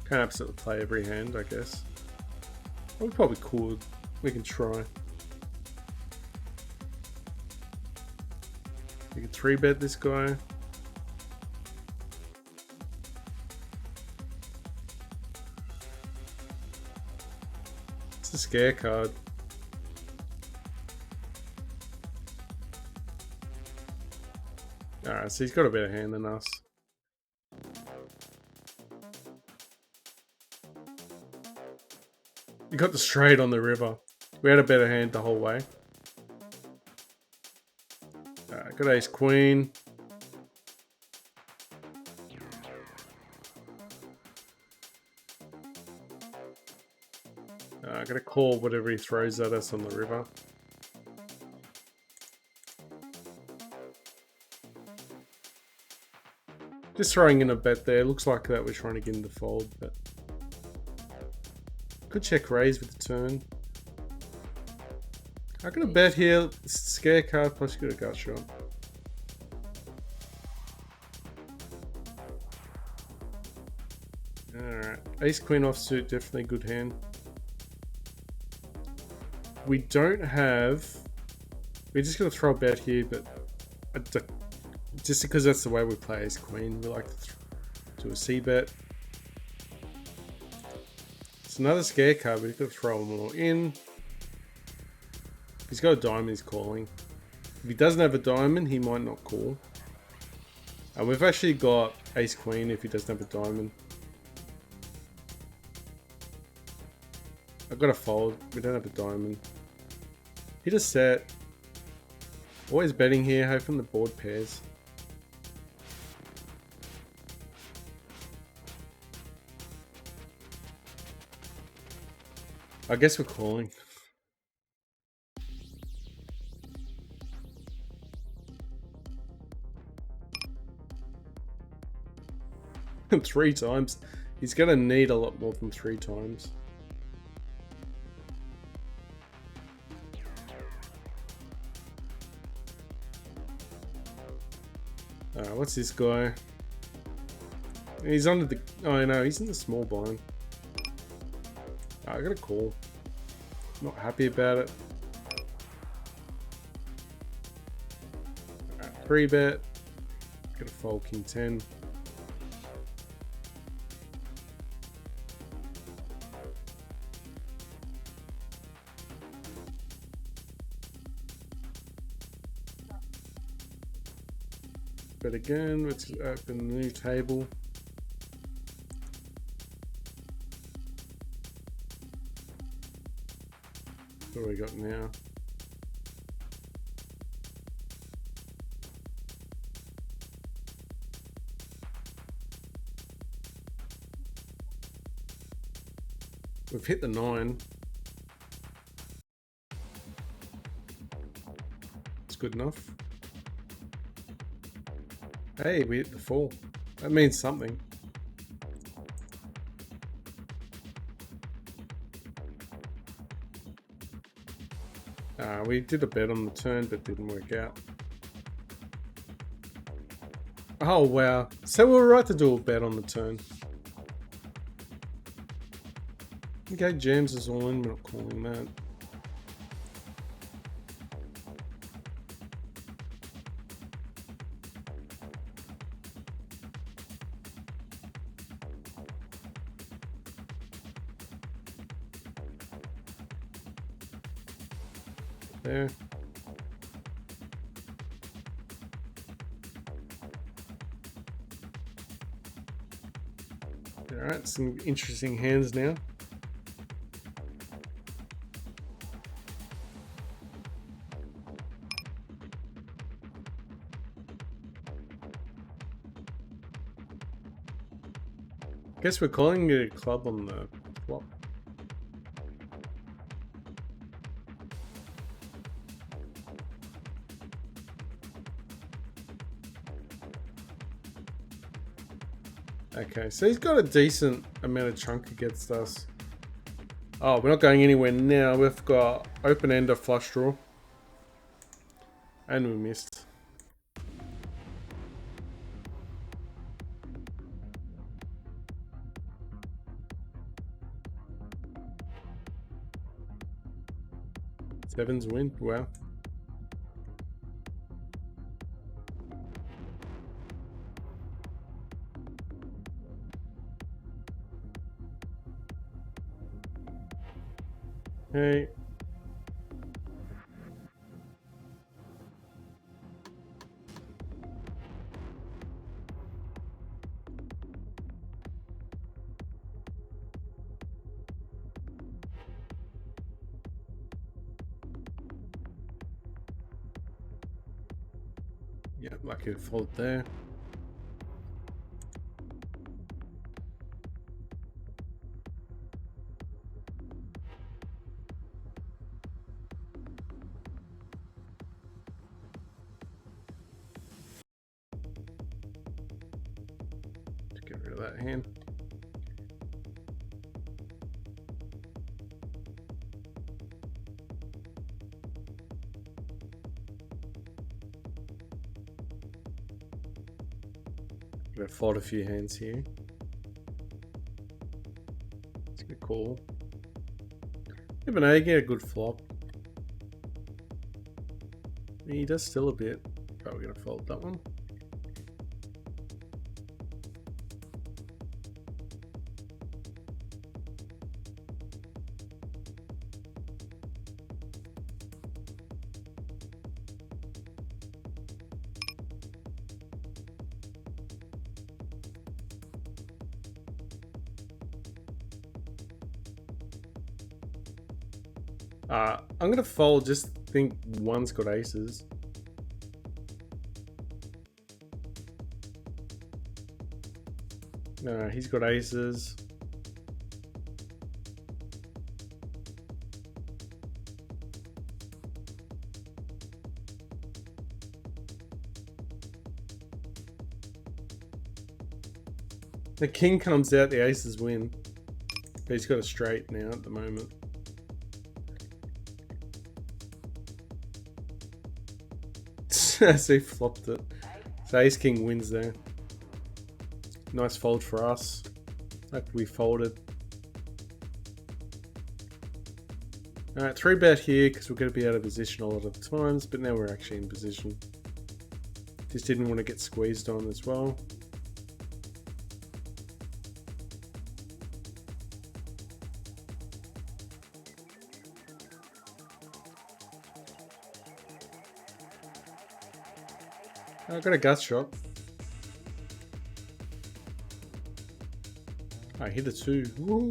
Speaker 1: Can't absolutely play every hand, I guess. We probably could. We can try. We can 3-bet this guy. It's a scare card. Alright, so he's got a better hand than us. He got the straight on the river. We had a better hand the whole way. Alright, got ace queen. I gotta call whatever he throws at us on the river. Just throwing in a bet there. Looks like that we're trying to get him to fold, but could check raise with the turn. I'm gonna bet here. Scare card plus you got a gut shot. Alright. Ace Queen offsuit, definitely good hand. We don't have... We're just going to throw a bet here, but... just because that's the way we play Ace Queen, we like to do a C bet. It's another scare card, but he's got to throw them all in. If he's got a diamond, he's calling. If he doesn't have a diamond, he might not call. We've actually got Ace Queen if he doesn't have a diamond. I've got to fold. We don't have a diamond. Hit a set. Always betting here, hoping the board pairs. I guess we're calling. Three times. He's going to need a lot more than 3 times. What's this guy? He's under the... Oh no, he's in the small blind. I got a call. Not happy about it. 3 bet. Got a fold king 10. But again, let's open a new table. What do we got now? We've hit the 9. It's good enough. Hey, we hit the 4. That means something. We did a bet on the turn, but didn't work out. Oh, wow. So we were right to do a bet on the turn. Okay, jams is all in. We're not calling that. There. Alright, some interesting hands now. Guess we're calling it a club on the flop. Okay, so he's got a decent amount of chunk against us. Oh, we're not going anywhere now. We've got open-ender flush draw. And we missed. Sevens win, wow. Hey. Yeah, lucky to fold there. Get rid of that hand. Gonna fold a few hands here. It's a good call. Yeah, but no, you get a good flop. He does still a bit. But we're gonna fold that one. I'm gonna fold, just think one's got aces. No, he's got aces. The king comes out, the aces win. But he's got a straight now at the moment. So he flopped it. So ace king wins there. Nice fold for us. Like we folded. Alright, 3-bet here because we're going to be out of position a lot of the times, but now we're actually in position. Just didn't want to get squeezed on as well. I got a gut shot. I hit a 2. Woo.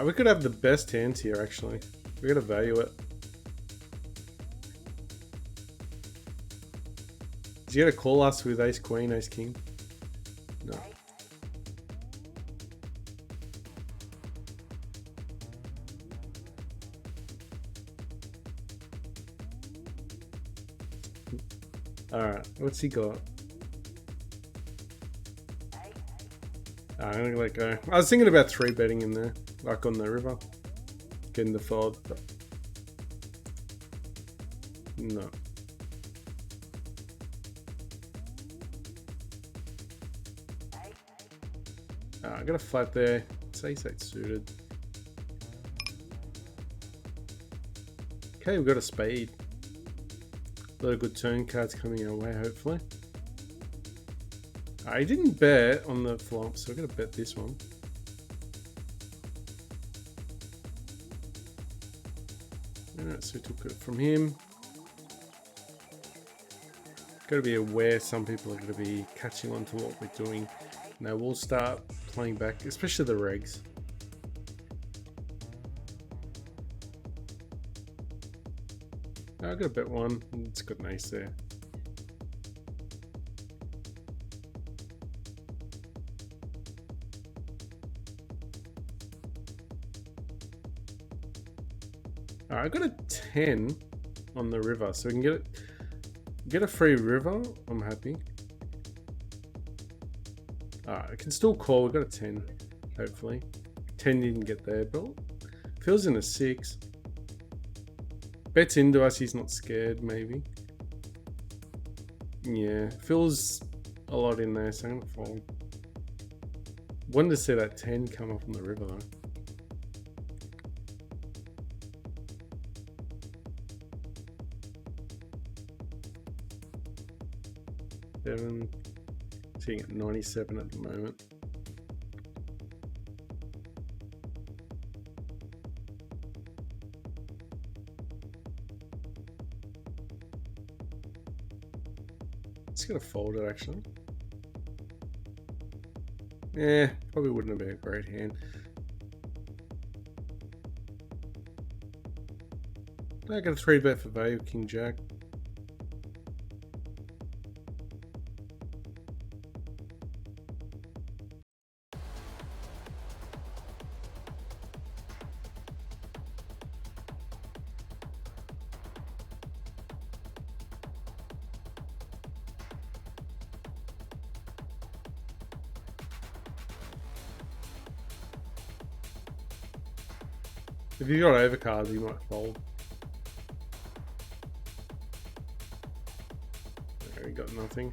Speaker 1: We could have the best hands here, actually. We gotta value it. Is he gonna call us with ace queen, ace king? No. Alright, what's he got? I'm gonna let go. I was thinking about 3-betting in there, like on the river. Getting the fold, but no. I got a flat there. It's ace-8 suited. Okay, we've got a spade. A lot of good turn cards coming our way, hopefully. I didn't bet on the flop, so we're going to bet this one. Alright, so we took it from him. Got to be aware some people are going to be catching on to what we're doing. Now we'll start playing back, especially the regs. I got a bet one. It's got an ace there. Alright, I got a 10 on the river, so we can get a free river. I'm happy. I can still call. We got a 10, hopefully. 10 didn't get there, but feels in a 6. Bets into us. He's not scared. Maybe. Yeah, feels a lot in there, so I'm gonna fold. Wanted to see that 10 come up on the river though. Seven. Sitting at 97 at the moment. Just gonna fold it actually. Yeah, probably wouldn't have been a great hand. I got a 3-bet for value, King Jack. If you got overcards, you might fold. There, he got nothing.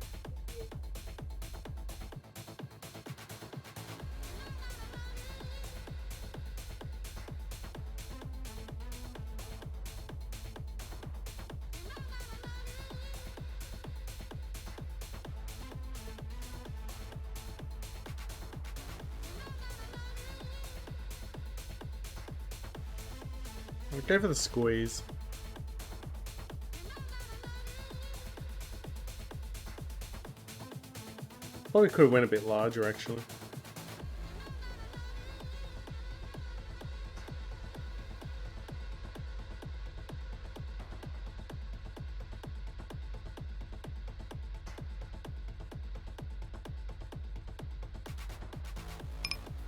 Speaker 1: I'll go for the squeeze. Probably could have went a bit larger actually.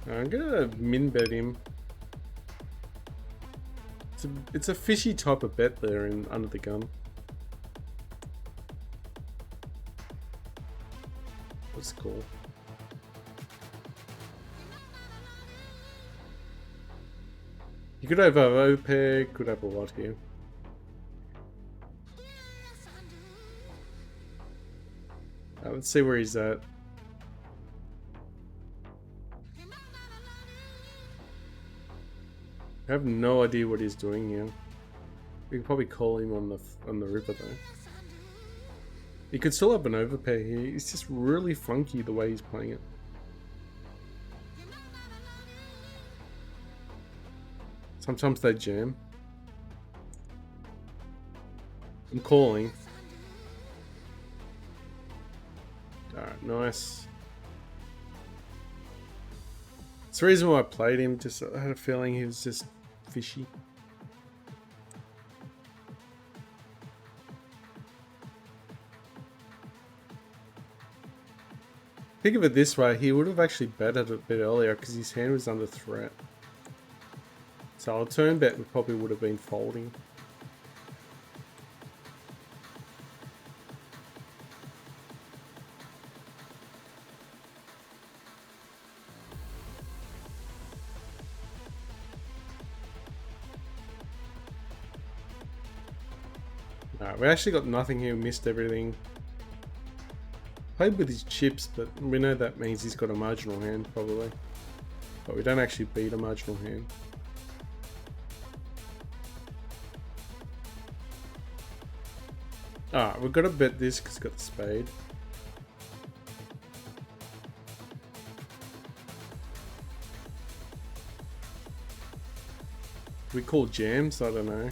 Speaker 1: I'm gonna min bet him. It's a fishy type of bet there in under the gun. That's cool. You could have OPEG, could have a lot here. Let's see where he's at. I have no idea what he's doing here. We can probably call him on the river though. He could still have an overpair here. It's just really funky the way he's playing it. Sometimes they jam. I'm calling. Alright, nice. It's the reason why I played him. Just I had a feeling he was just fishy. Think of it this way, he would have actually betted a bit earlier because his hand was under threat. So a turn bet we probably would have been folding. Alright, we actually got nothing here, missed everything. Played with his chips, but we know that means he's got a marginal hand, probably. But we don't actually beat a marginal hand. Ah, we've got to bet this because it's got the spade. We call jams? I don't know.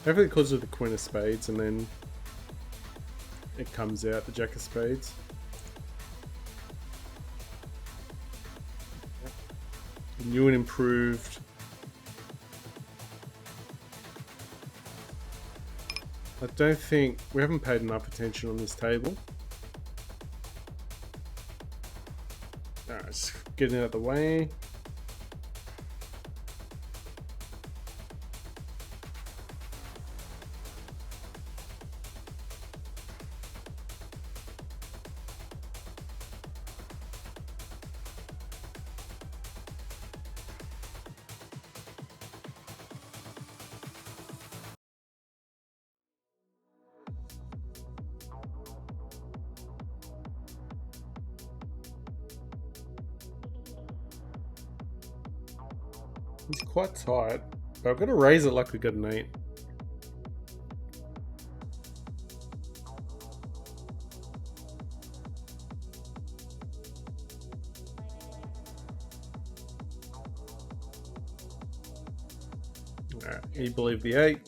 Speaker 1: Hopefully it calls with the queen of spades and then it comes out the jack of spades. New and improved. I don't think we haven't paid enough attention on this table. Alright, just getting it out of the way. He's quite tight, but I've got to raise it like we got an 8. Alright, he believed the 8.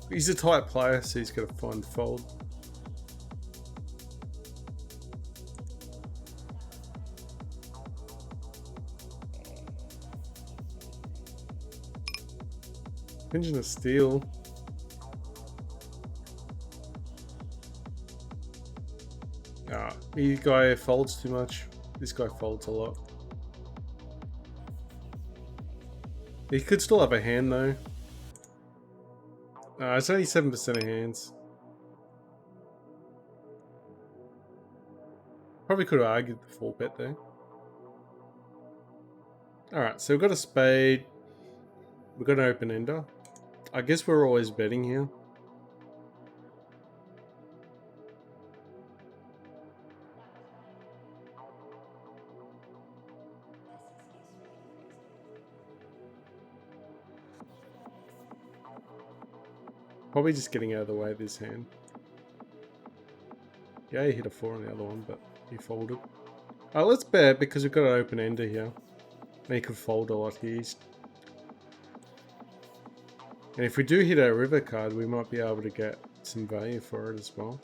Speaker 1: He's a tight player, so he's got to find the fold. Engine of steel. This guy folds too much. This guy folds a lot. He could still have a hand though. It's only 7% of hands. Probably could have argued the 4-bet there. Alright, so we've got a spade. We've got an open ender. I guess we're always betting here. Probably just getting out of the way of this hand. Yeah, he hit a 4 on the other one, but he folded. Alright, let's bet because we've got an open ender here. And he could fold a lot here. And if we do hit our river card, we might be able to get some value for it as well.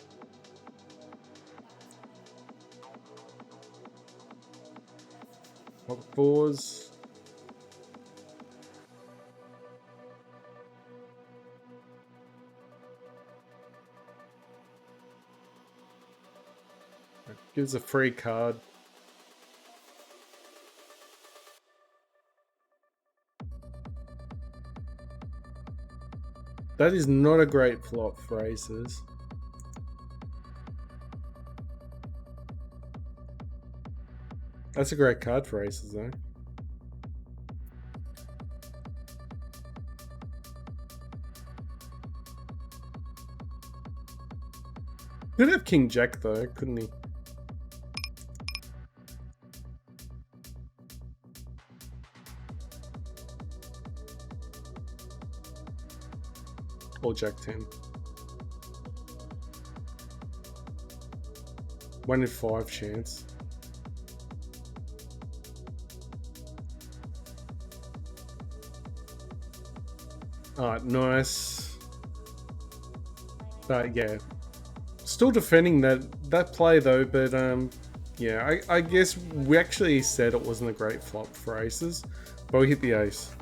Speaker 1: Pop 4s. Gives a free card. That is not a great flop for aces. That's a great card for aces though. Could have King Jack though, couldn't he? Or Jack 10. 1 in 5 chance. Alright, nice. But yeah. Still defending that play though, but yeah, I guess we actually said it wasn't a great flop for aces, but we hit the ace.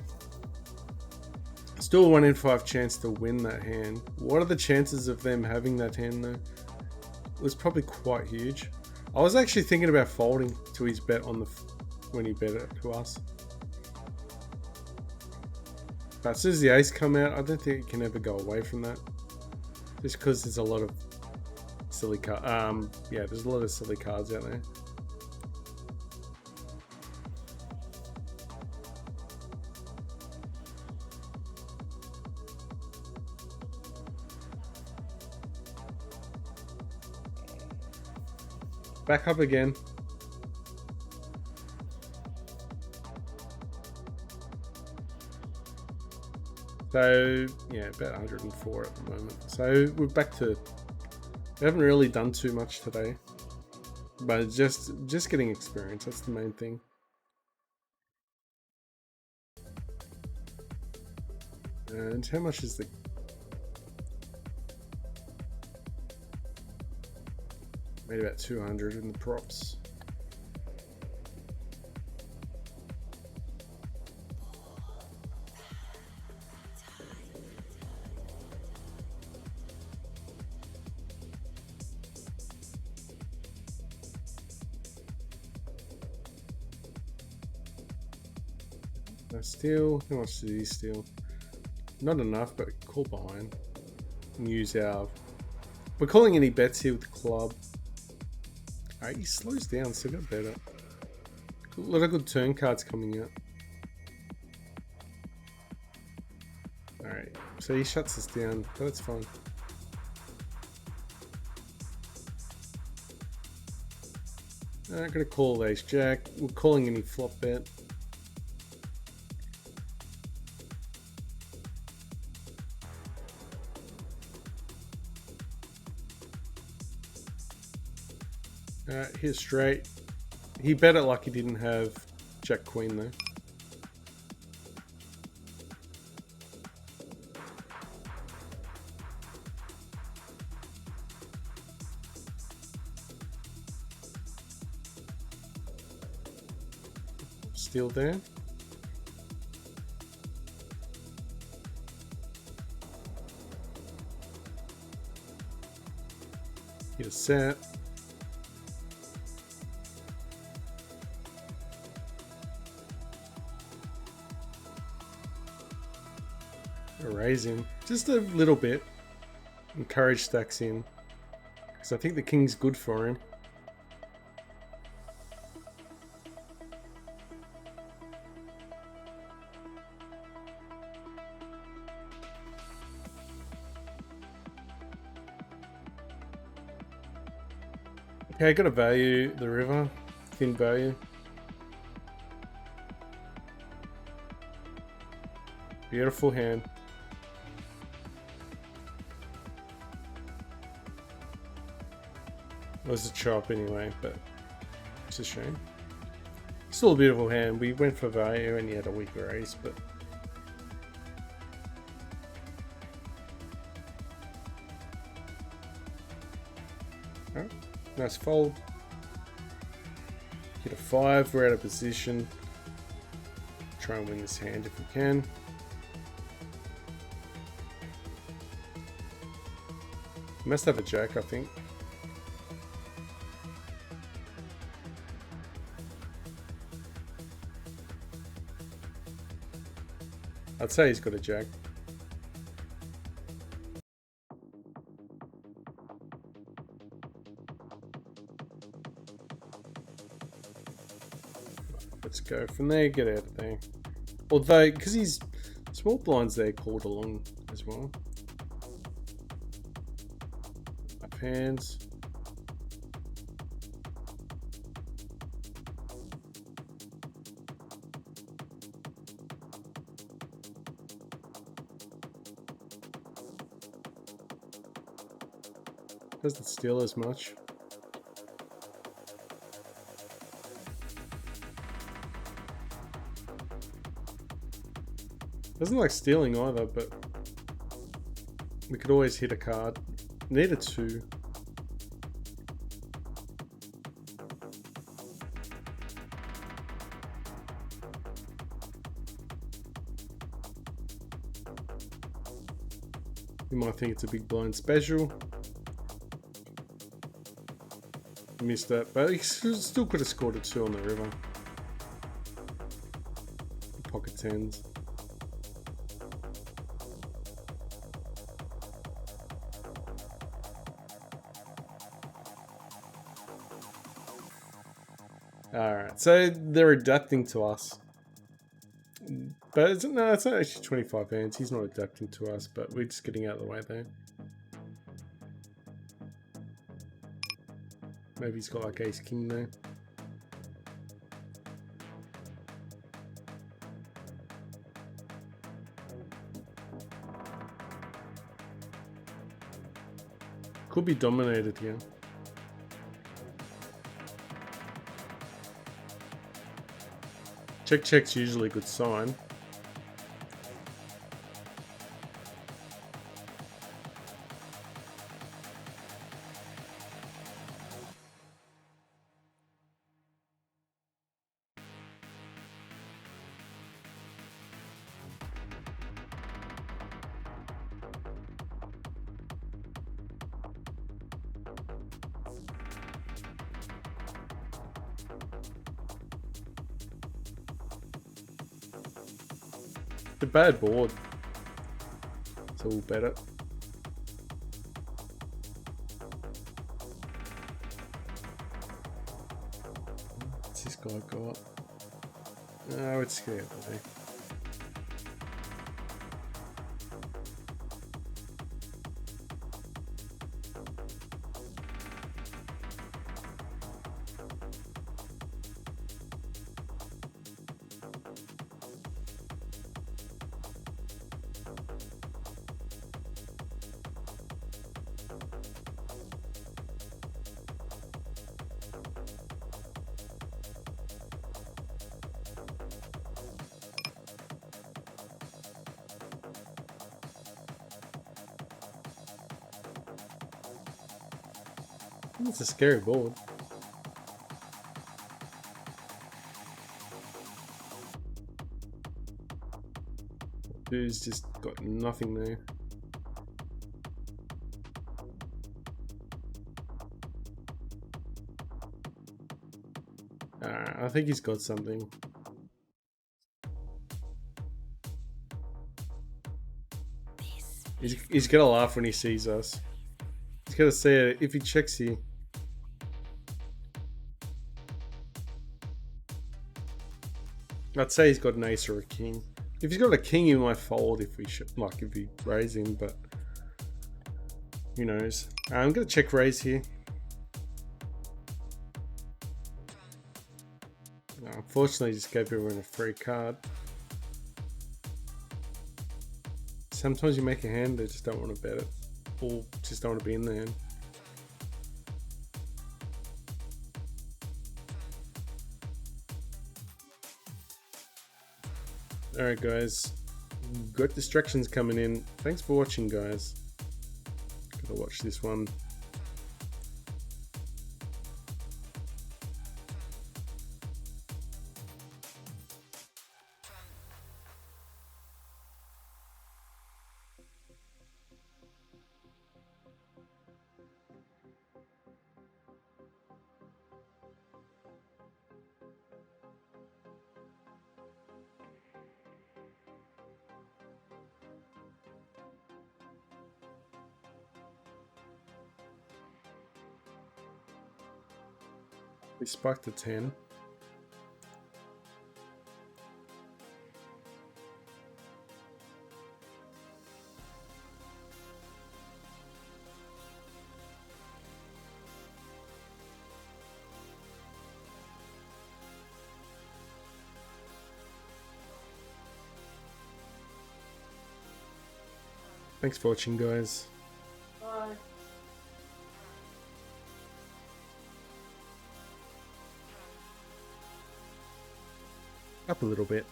Speaker 1: Still a 1 in 5 chance to win that hand. What are the chances of them having that hand though? It was probably quite huge. I was actually thinking about folding to his bet on the when he bet it to us. But as soon as the ace come out, I don't think it can ever go away from that. Just because there's a lot of silly cards. Yeah, there's a lot of silly cards out there. Back up again. So yeah, about 104 at the moment. So we're back to. We haven't really done too much today, but just getting experience. That's the main thing. And how much is the? Made about 200 in the props. No steal. How much did he steal? Not enough, but call behind. And use our. We're calling any bets here with the club. Alright, he slows down, so got better. A lot of good turn cards coming out. Alright, so he shuts us down, but that's fine. I'm not gonna call ace jack. We're calling any flop bet. Here's straight. He bet it like he didn't have Jack Queen though. Steal there. Get a set. Raise him just a little bit. Encourage stacks in because I think the king's good for him. Okay, I got to value the river. Thin value. Beautiful hand. It was a chop anyway, but it's a shame. Still a beautiful hand. We went for value and he had a weaker ace, but alright, nice fold. Hit a 5, we're out of position. Try and win this hand if we can. Must have a jack, I think. I'd say he's got a jack. Let's go from there, get out of there. Although, because he's small blinds there, called along as well. Up hands. Doesn't steal as much. Doesn't like stealing either, but we could always hit a card. Need a 2. You might think it's a big blind special. Missed that, but he still could have scored a 2 on the river. Pocket 10s. Alright, so they're adapting to us. But it's not actually 25 hands. He's not adapting to us, but we're just getting out of the way there. Maybe he's got like ace king there. Could be dominated here. Check's usually a good sign. It's a bad board, so we'll bet it. What's this guy got? Oh, it's scared of me. It's a scary board. Dude's just got nothing there. I think he's got something. He's gonna laugh when he sees us. He's gonna say it if he checks here. I'd say he's got an ace or a king. If he's got a king, he might fold if we like if we raise him, but who knows? I'm gonna check raise here. Unfortunately, I just gave everyone a free card. Sometimes you make a hand, they just don't want to bet it. Or just don't want to be in the hand. Alright guys, got distractions coming in. Thanks for watching guys. Gotta watch this one. We spiked the 10. Thanks for watching guys.
Speaker 2: Bye.
Speaker 1: Up a little bit.